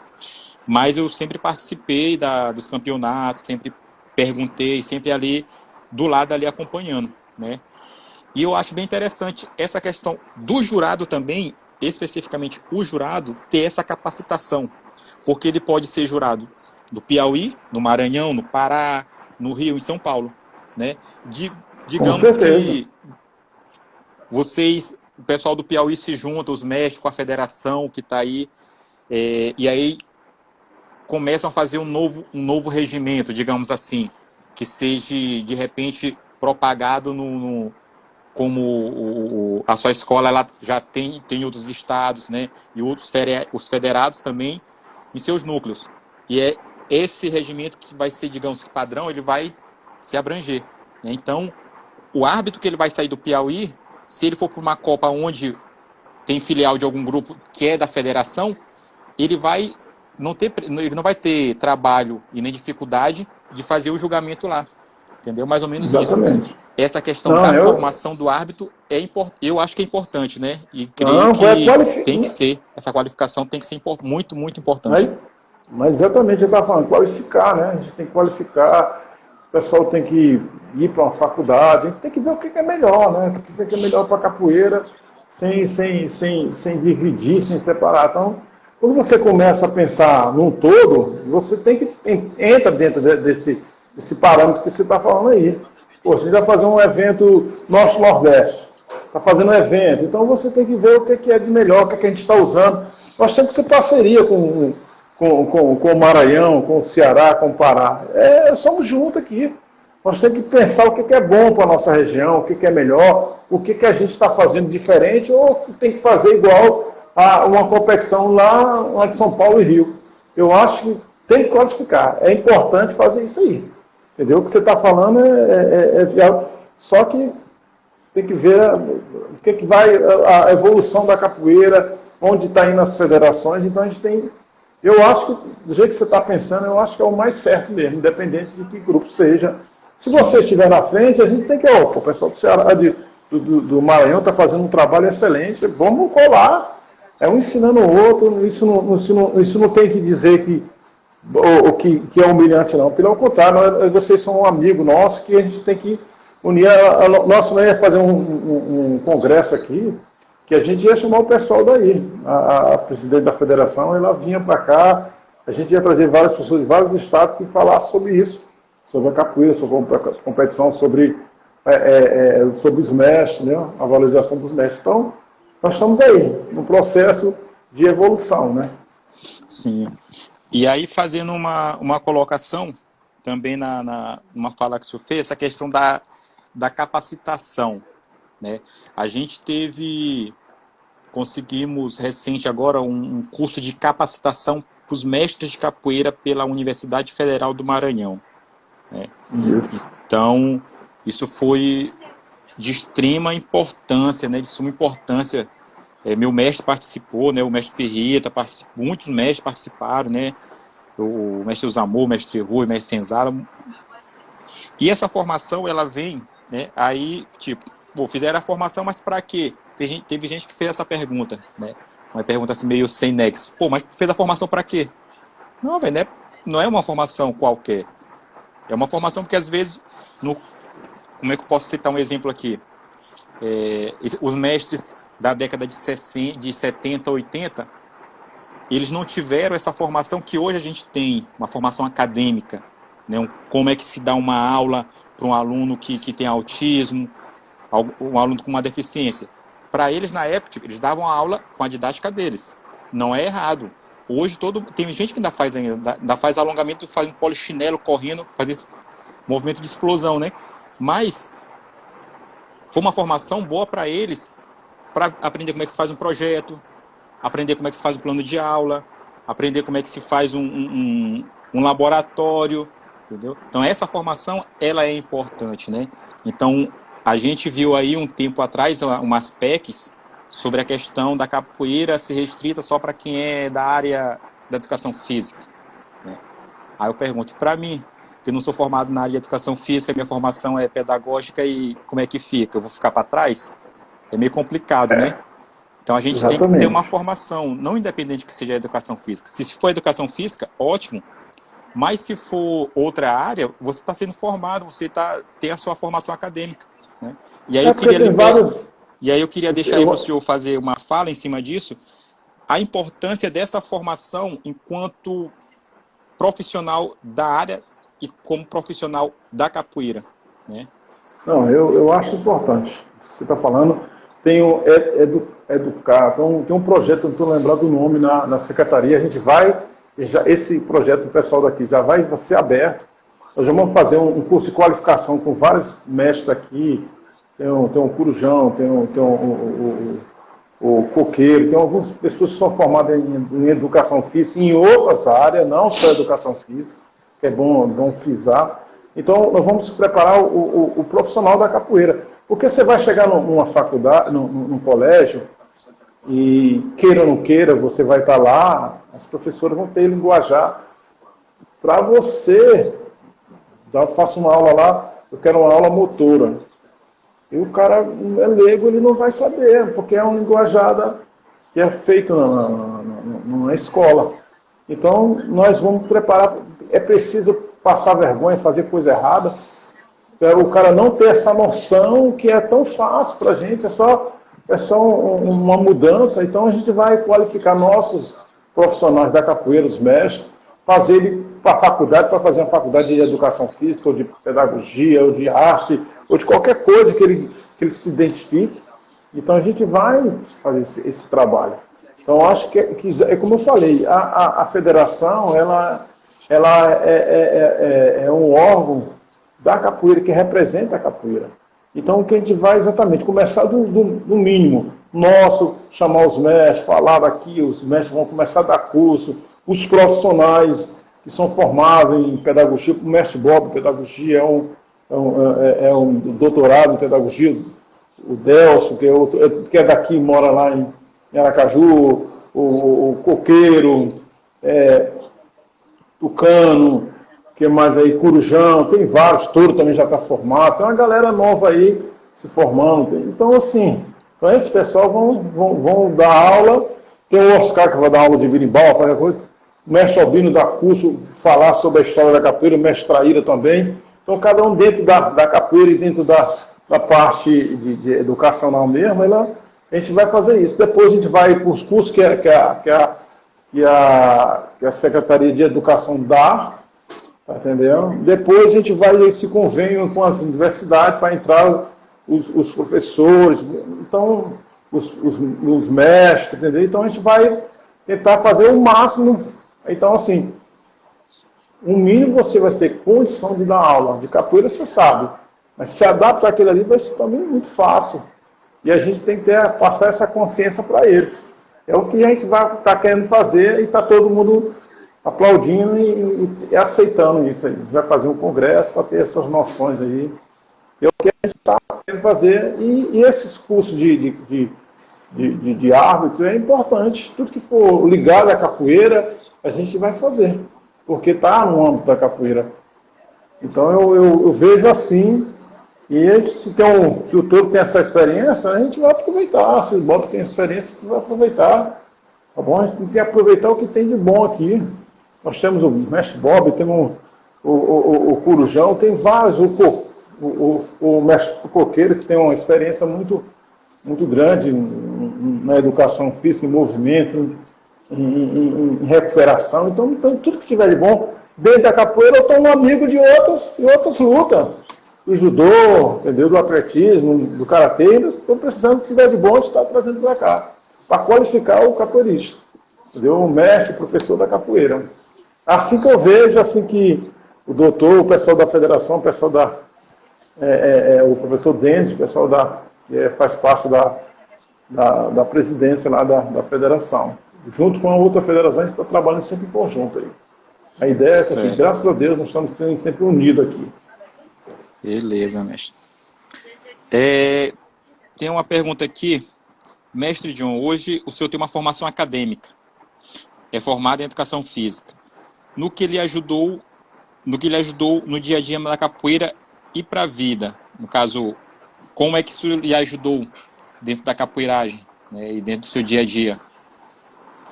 Mas eu sempre participei dos campeonatos, sempre perguntei, sempre ali do lado ali acompanhando, né? E eu acho bem interessante essa questão do jurado também, especificamente o jurado, ter essa capacitação. Porque ele pode ser jurado no Piauí, no Maranhão, no Pará, no Rio, em São Paulo, né? Com Digamos certeza. que o pessoal do Piauí se junta, os mestres com a federação que está aí, e aí começam a fazer um novo regimento, digamos assim, que seja, de repente, propagado como a sua escola ela já tem outros estados, né, e os federados também em seus núcleos. E é esse regimento que vai ser, digamos que padrão, ele vai se abranger, né? Então, o árbitro que ele vai sair do Piauí, se ele for para uma Copa onde tem filial de algum grupo que é da federação, ele ele não vai ter trabalho e nem dificuldade de fazer o julgamento lá. Entendeu? Mais ou menos isso. Exatamente. Essa questão Não, da formação do árbitro eu acho que é importante, né? E creio não, é que tem que ser, essa qualificação tem que ser muito, muito importante. mas exatamente, eu estava falando, qualificar, né? A gente tem que qualificar, o pessoal tem que ir para uma faculdade, a gente tem que ver o que é melhor, né? Tem que ver o que é melhor para a capoeira, sem dividir, sem separar. Então, Quando você começa a pensar num todo, você tem que entra dentro desse parâmetro que você está falando aí. Pô, você vai fazer um evento Norte-Nordeste, está fazendo um evento, então você tem que ver o que é de melhor, o que a gente está usando. Nós temos que ter parceria com o Maranhão, com o Ceará, com o Pará. Somos juntos aqui. Nós temos que pensar o que é bom para a nossa região, o que é melhor, o que a gente está fazendo diferente ou tem que fazer igual a uma competição lá de São Paulo e Rio. Eu acho que tem que qualificar. É importante fazer isso aí. Entendeu? O que você está falando é viável. Só que tem que ver o que vai a evolução da capoeira, onde está indo as federações. Então a gente tem. Eu acho que, do jeito que você está pensando, eu acho que é o mais certo mesmo, independente de que grupo seja. Se você estiver na frente, a gente tem que. O pessoal do Ceará, do Maranhão está fazendo um trabalho excelente. Vamos colar. É um ensinando o outro. Isso não tem que dizer que é humilhante, não. Pelo contrário, vocês são um amigo nosso que a gente tem que unir. Nosso não ia fazer um congresso aqui, que a gente ia chamar o pessoal daí. A presidente da federação, ela vinha para cá, a gente ia trazer várias pessoas de vários estados que falassem sobre isso, sobre a capoeira, sobre a competição, sobre os mestres, né? A valorização dos mestres. Então, nós estamos aí, no processo de evolução, né? Sim. E aí, fazendo uma colocação, também numa fala que o senhor fez, essa questão da capacitação, né? A gente conseguimos recente agora um curso de capacitação para os mestres de capoeira pela Universidade Federal do Maranhão, né? Isso. Então, isso foi de extrema importância, né? De suma importância. Meu mestre participou, né? O mestre Perreta participou, muitos mestres participaram, né? O mestre Zamor, o mestre Rui, o mestre Senzala. E essa formação, ela vem, né? Aí, tipo, fizeram a formação, mas para quê? Teve gente que fez essa pergunta, né? Uma pergunta assim meio sem nexo. Mas fez a formação para quê? Não, velho, né? Não é uma formação qualquer. É uma formação porque, às vezes, como é que eu posso citar um exemplo aqui? Os mestres da década de 70, 80, eles não tiveram essa formação que hoje a gente tem, uma formação acadêmica, né? Como é que se dá uma aula para um aluno que tem autismo, um aluno com uma deficiência. Para eles, na época, eles davam a aula com a didática deles. Não é errado. Hoje, tem gente que ainda faz alongamento, faz um polichinelo correndo, faz esse movimento de explosão, né? Mas foi uma formação boa para eles, para aprender como é que se faz um projeto, aprender como é que se faz um plano de aula, aprender como é que se faz um laboratório, entendeu? Então, essa formação, ela é importante, né? Então, a gente viu aí um tempo atrás umas PECs sobre a questão da capoeira ser restrita só para quem é da área da educação física, né? Aí eu pergunto, para mim, que eu não sou formado na área de educação física, minha formação é pedagógica, e como é que fica? Eu vou ficar para trás? É meio complicado, né? Então a gente Exatamente. Tem que ter uma formação, não independente que seja a educação física. Se for educação física, ótimo. Mas se for outra área, você está sendo formado, você tem a sua formação acadêmica, né? E aí eu queria deixar aí para o senhor fazer uma fala em cima disso, a importância dessa formação enquanto profissional da área e como profissional da capoeira, né? Não, eu acho importante. Você está falando, tem o Educar, tem um projeto, não estou lembrado do nome, na secretaria, a gente vai, esse projeto do pessoal daqui já vai ser aberto, nós já vamos fazer um curso de qualificação com vários mestres aqui, tem um Corujão, tem o Coqueiro, tem algumas pessoas que são formadas em educação física, em outras áreas, não só educação física, que é bom frisar. Então, nós vamos preparar o profissional da capoeira. Porque você vai chegar numa faculdade, num colégio, e queira ou não queira, você vai estar lá, as professoras vão ter linguajar. Para você, eu faço uma aula lá, eu quero uma aula motora. E o cara é leigo, ele não vai saber, porque é uma linguajada que é feita na escola. Então, nós vamos preparar, é preciso passar vergonha, fazer coisa errada, o cara não ter essa noção que é tão fácil para a gente, é só uma mudança. Então, a gente vai qualificar nossos profissionais da capoeira, os mestres, fazer ele para a faculdade, para fazer uma faculdade de educação física, ou de pedagogia, ou de arte, ou de qualquer coisa que ele se identifique. Então a gente vai fazer esse trabalho. Então acho que é como eu falei, a federação ela é um órgão da capoeira que representa a capoeira. Então o que a gente vai exatamente começar do mínimo nosso, chamar os mestres, falar daqui, os mestres vão começar a dar curso, os profissionais que são formados em pedagogia, o mestre Bob, pedagogia, é um doutorado em pedagogia, o Delcio, que é daqui, mora lá em Aracaju, o Coqueiro, Tucano, que mais aí, Corujão, tem vários, Touro também já está formado, tem uma galera nova aí se formando. Então, assim, esse pessoal vão dar aula, tem o Oscar que vai dar aula de berimbau, qualquer coisa, o mestre Albino dá curso, falar sobre a história da capoeira, o mestre Traíra também. Então, cada um dentro da capoeira e dentro da parte de educacional mesmo, a gente vai fazer isso. Depois a gente vai para os cursos que a Secretaria de Educação dá, tá entendendo? Depois a gente vai esse convênio com as universidades para entrar os professores, então os mestres, entendeu? Então a gente vai tentar fazer o máximo. Então, assim, o mínimo você vai ter condição de dar aula. De capoeira você sabe, mas se adaptar aquilo ali vai ser também muito fácil. E a gente tem que passar essa consciência para eles. É o que a gente vai estar querendo fazer e está todo mundo aplaudindo e aceitando isso aí. A gente vai fazer um congresso para ter essas noções aí. É o que a gente está querendo fazer. E esses cursos de árbitro é importante. Tudo que for ligado à capoeira, a gente vai fazer. Porque está no âmbito da capoeira. Então eu vejo assim. E se o Touro tem essa experiência, a gente vai aproveitar. Se o Bob tem experiência, a gente vai aproveitar. Tá bom? A gente tem que aproveitar o que tem de bom aqui. Nós temos o mestre Bob, temos o Corujão, tem vários, o mestre Coqueiro, que tem uma experiência muito, muito grande na educação física, em movimento, em recuperação. Então, tudo que tiver de bom, dentro da capoeira, eu estou um amigo de outras lutas. Do judô, entendeu? Do atletismo, do karatê, estou precisando que tiver de bom, a gente está trazendo para cá, para qualificar o capoeirista, entendeu? O mestre, o professor da capoeira. Assim que eu vejo, assim que o doutor, o pessoal da federação, o pessoal o professor Denis, o pessoal que faz parte da presidência lá da federação. Junto com a outra federação, a gente está trabalhando sempre em conjunto aí. A ideia é que, graças a Deus, nós estamos sempre unidos aqui. Beleza, mestre. Tem uma pergunta aqui. Mestre John, hoje o senhor tem uma formação acadêmica. É formado em educação física. No que ele ajudou no dia a dia da capoeira e para a vida? No caso, como é que isso lhe ajudou dentro da capoeiragem, né, e dentro do seu dia a dia?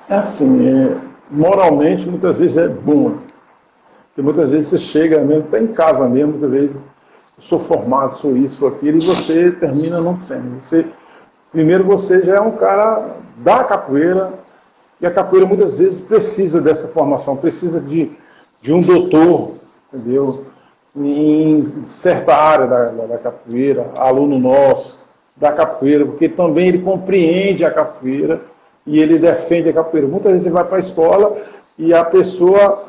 É assim, moralmente muitas vezes é bom. Porque muitas vezes você chega mesmo, até em casa mesmo, muitas vezes eu sou formado, sou isso, sou aquilo, e você termina não sendo. Primeiro você já é um cara da capoeira, e a capoeira muitas vezes precisa dessa formação, precisa de um doutor, entendeu? Em certa área da capoeira, aluno nosso da capoeira, porque também ele compreende a capoeira e ele defende a capoeira. Muitas vezes você vai para a escola e a pessoa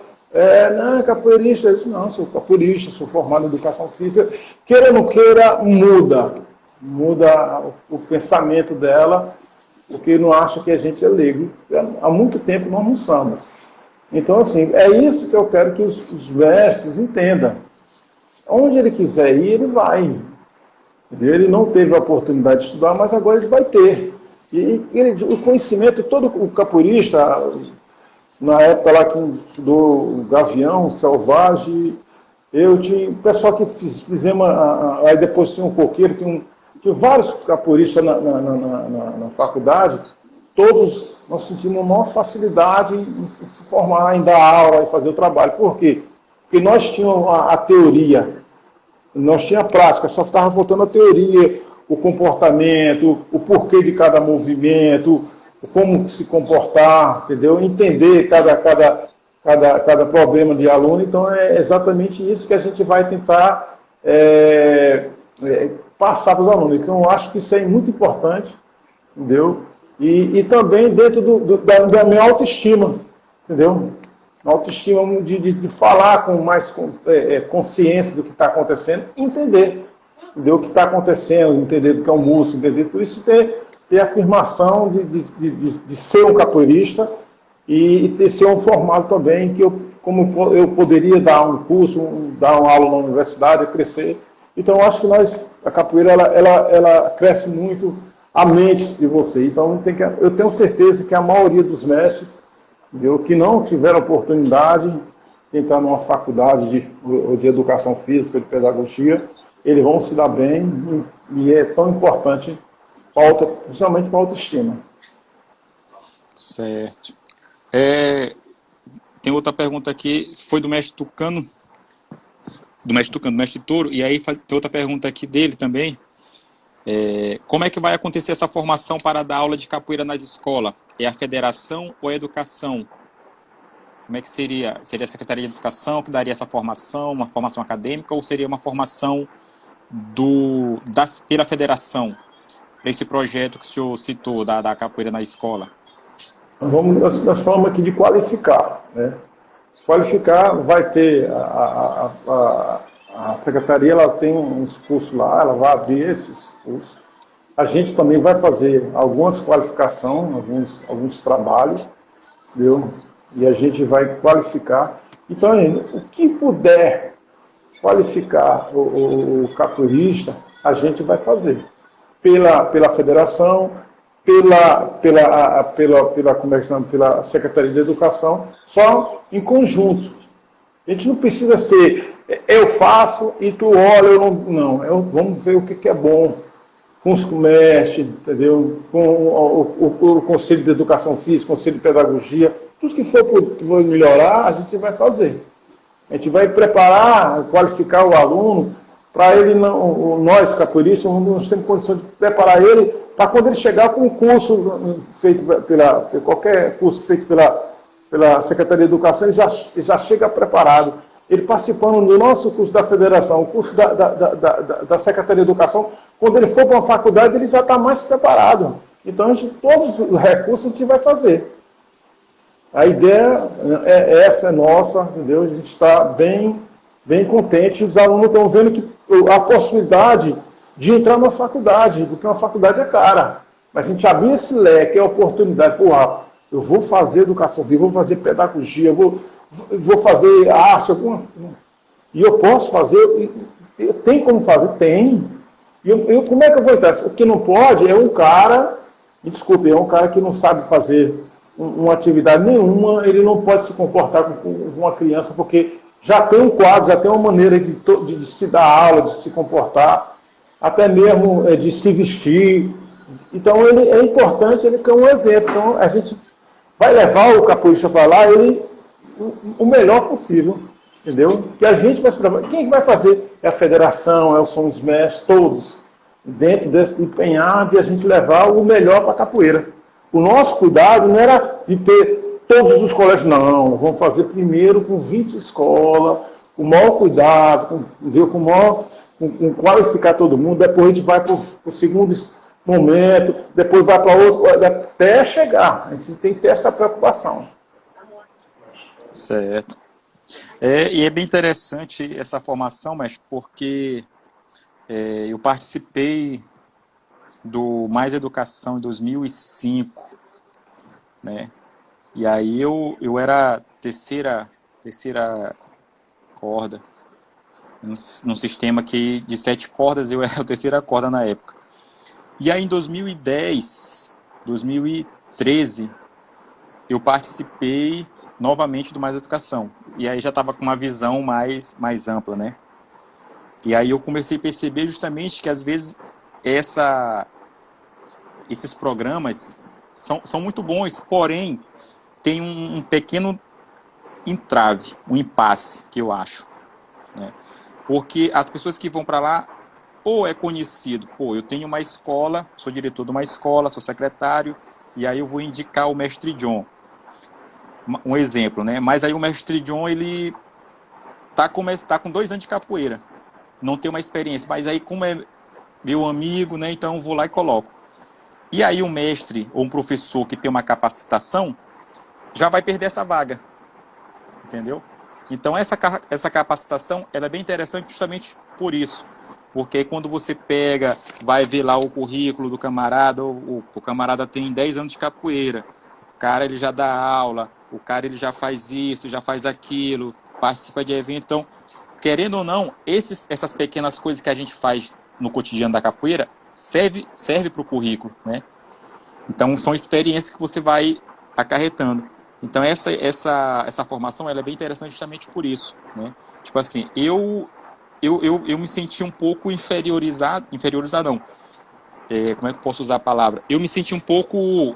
não, é capoeirista. Eu disse, não, sou capoeirista, sou formado em educação física. Queira ou não queira, muda o pensamento dela, porque não acha que a gente é leigo. Há muito tempo nós não somos. Então, assim, é isso que eu quero que os mestres entendam. Onde ele quiser ir, ele vai. Ele não teve a oportunidade de estudar, mas agora ele vai ter. E o conhecimento, todo o capoeirista, na época lá que estudou o Gavião, o Selvagem, eu tinha o pessoal que fizemos, aí depois tinha um coqueiro, tinha vários capoeiristas na faculdade, todos nós sentimos uma maior facilidade em se formar, em dar aula, em fazer o trabalho. Por quê? Porque nós tínhamos a teoria, nós tínhamos a prática, só estava faltando a teoria, o comportamento, o porquê de cada movimento, como se comportar, entendeu? Entender cada problema de aluno. Então, é exatamente isso que a gente vai tentar passar para os alunos. Então, eu acho que isso é muito importante, entendeu? E também dentro da minha autoestima, entendeu? Autoestima de falar com mais consciência do que está acontecendo, entender o que está acontecendo, entender do que é um músico, entender tudo isso, ter afirmação de ser um capoeirista e ter ser um formado também, como eu poderia dar um curso, dar uma aula na universidade, crescer. Então, eu acho que a capoeira, ela cresce muito a mente de você. Então, eu tenho certeza que a maioria dos mestres, entendeu, que não tiveram oportunidade de entrar numa faculdade de educação física, de pedagogia, eles vão se dar bem e é tão importante, principalmente para a autoestima. Certo. Tem outra pergunta aqui, foi do mestre Tucano, do mestre Toro, e aí tem outra pergunta aqui dele também. Como é que vai acontecer essa formação para dar aula de capoeira nas escolas? É a federação ou a educação? Como é que seria? Seria a Secretaria de Educação que daria essa formação, uma formação acadêmica, ou seria uma formação pela federação, para esse projeto que o senhor citou, da capoeira na escola? Nós falamos aqui de qualificar, né? Qualificar vai ter a secretaria, ela tem uns cursos lá, ela vai abrir esses cursos. A gente também vai fazer algumas qualificações, alguns trabalhos, entendeu? E a gente vai qualificar. Então, o que puder qualificar o capoeirista, a gente vai fazer. Pela federação, pela Secretaria de Educação, só em conjunto. A gente não precisa ser, eu faço e tu olha, eu não. Vamos ver o que é bom com os mestres, entendeu? Com o Conselho de Educação Física, Conselho de Pedagogia, tudo que for melhorar, a gente vai fazer. A gente vai preparar, qualificar o aluno, para ele, nós capoeiristas, nós temos condição de preparar ele para quando ele chegar com um curso feito qualquer curso feito pela Secretaria de Educação, ele já chega preparado. Ele participando do nosso curso da federação, o curso da Secretaria de Educação, quando ele for para uma faculdade, ele já está mais preparado. Então, todos os recursos a gente vai fazer. A ideia essa é nossa, entendeu? A gente está bem contente. Os alunos estão vendo que a possibilidade de entrar numa faculdade, porque uma faculdade é cara. Mas a gente abrir esse leque, é a oportunidade. Eu vou fazer educação física, vou fazer pedagogia, vou fazer arte, e eu posso fazer, tem como fazer? Tem. Como é que eu vou entrar? O que não pode é um cara que não sabe fazer uma atividade nenhuma, ele não pode se comportar com uma criança, porque já tem um quadro, já tem uma maneira de se dar aula, de se comportar, até mesmo de se vestir. Então, é importante, ele ter um exemplo. Então, a gente vai levar o capoeirista para lá, o melhor possível, entendeu? Que a gente vai se preparar. Quem vai fazer? É a federação, são os mestres, todos, dentro desse empenhar de a gente levar o melhor para a capoeira. O nosso cuidado não era de ter todos os colégios, não. Vamos fazer primeiro com 20 escolas, com o maior cuidado, com qualificar todo mundo, depois a gente vai para o segundo momento, depois vai para outro, até chegar. A gente tem que ter essa preocupação. Certo. E é bem interessante essa formação, mas porque eu participei do Mais Educação em 2005, né? E aí eu era terceira corda, num sistema que de 7 cordas, eu era a terceira corda na época. E aí em 2010, 2013, eu participei novamente do Mais Educação. E aí já estava com uma visão mais ampla, né? E aí eu comecei a perceber justamente que às vezes esses programas são muito bons, porém tem um pequeno entrave, um impasse, que eu acho, né? Porque as pessoas que vão para lá, ou é conhecido, eu tenho uma escola, sou diretor de uma escola, sou secretário, e aí eu vou indicar o mestre John, um exemplo, né? Mas aí o mestre John, ele tá com 2 anos de capoeira, não tem uma experiência, mas aí como é meu amigo, né? Então eu vou lá e coloco. E aí o mestre ou um professor que tem uma capacitação já vai perder essa vaga, entendeu? Então essa capacitação ela é bem interessante justamente por isso. Porque aí quando você pega, vai ver lá o currículo do camarada, o camarada tem 10 anos de capoeira, o cara ele já dá aula, o cara ele já faz isso, já faz aquilo, participa de evento. Então, querendo ou não, essas pequenas coisas que a gente faz no cotidiano da capoeira serve para o currículo, né? Então, são experiências que você vai acarretando. Então, essa formação ela é bem interessante justamente por isso, né? Tipo assim, eu me senti um pouco inferiorizado não. Como é que eu posso usar a palavra? Eu me senti um pouco...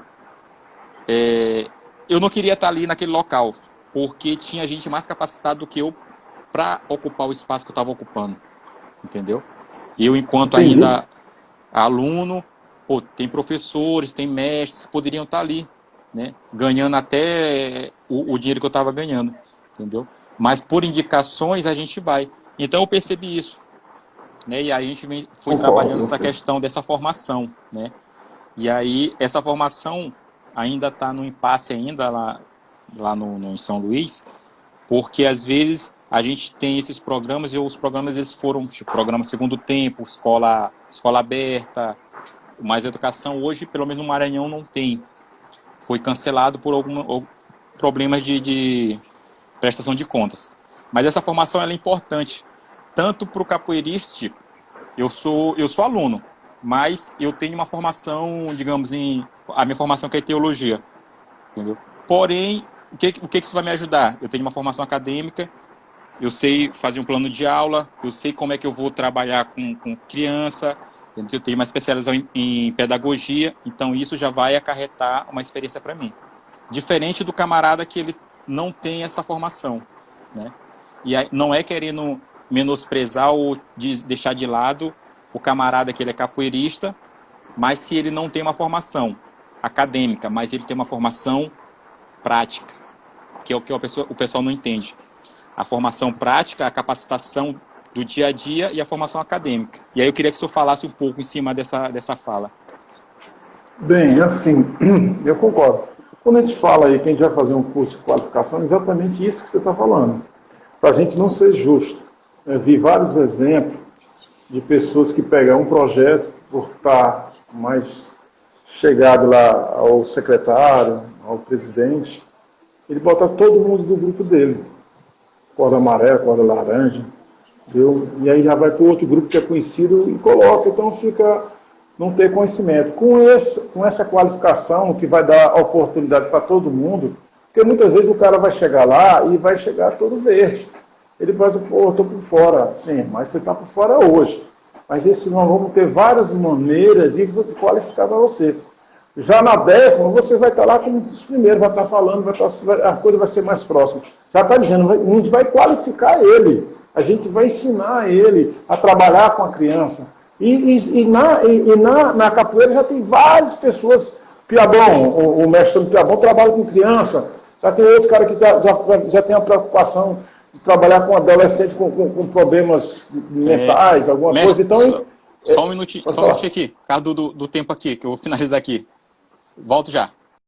eu não queria estar ali naquele local, porque tinha gente mais capacitada do que eu para ocupar o espaço que eu estava ocupando, entendeu? Eu, enquanto Entendi. ainda aluno, pô, tem professores, tem mestres que poderiam estar ali, né? Ganhando até o dinheiro que eu estava ganhando, entendeu? Mas por indicações a gente vai. Então eu percebi isso, né? E aí a gente foi Concordo trabalhando com essa você. questão dessa formação, né? E aí essa formação ainda está no impasse ainda lá no São Luís, porque às vezes a gente tem esses programas e os programas eles foram tipo, programa Segundo Tempo, escola aberta, mais educação. Hoje, pelo menos no Maranhão, não tem. Foi cancelado por problemas de prestação de contas. Mas essa formação ela é importante, tanto para o capoeirista, tipo, eu sou aluno, mas eu tenho uma formação, digamos, a minha formação que é teologia, entendeu? Porém, o que isso vai me ajudar? Eu tenho uma formação acadêmica, eu sei fazer um plano de aula, eu sei como é que eu vou trabalhar com criança, eu tenho uma especialização em pedagogia, então isso já vai acarretar uma experiência para mim. Diferente do camarada que ele não tem essa formação, né? E aí, não é querendo menosprezar ou deixar de lado o camarada que ele é capoeirista, mas que ele não tem uma formação acadêmica, mas ele tem uma formação prática, que é o que o pessoal não entende. A formação prática, a capacitação do dia a dia e a formação acadêmica. E aí eu queria que o senhor falasse um pouco em cima dessa fala. Bem, assim, eu concordo. Quando a gente fala aí que a gente vai fazer um curso de qualificação, é exatamente isso que você está falando. Para a gente não ser justo. Eu vi vários exemplos de pessoas que pegam um projeto por estar mais chegado lá ao secretário, ao presidente, ele bota todo mundo do grupo dele. Corda amarela, corda laranja, entendeu? E aí já vai para outro grupo que é conhecido e coloca, então fica não ter conhecimento. Com essa qualificação que vai dar oportunidade para todo mundo, porque muitas vezes o cara vai chegar lá e vai chegar todo verde. Ele vai dizer, pô, eu estou por fora. Sim, mas você está por fora hoje. Mas esse nós vamos ter várias maneiras de qualificar para você. Já na 10ª, você vai estar lá como um dos primeiros, vai estar falando, a coisa vai ser mais próxima. Já está dizendo, a gente vai qualificar ele, a gente vai ensinar ele a trabalhar com a criança. Na capoeira já tem várias pessoas, Piabon, o mestre do Piabon trabalha com criança, já tem outro cara que já tem a preocupação de trabalhar com adolescente com problemas mentais, alguma mestre, coisa. Então, só um minutinho aqui, por causa do tempo aqui, que eu vou finalizar aqui. Volto já.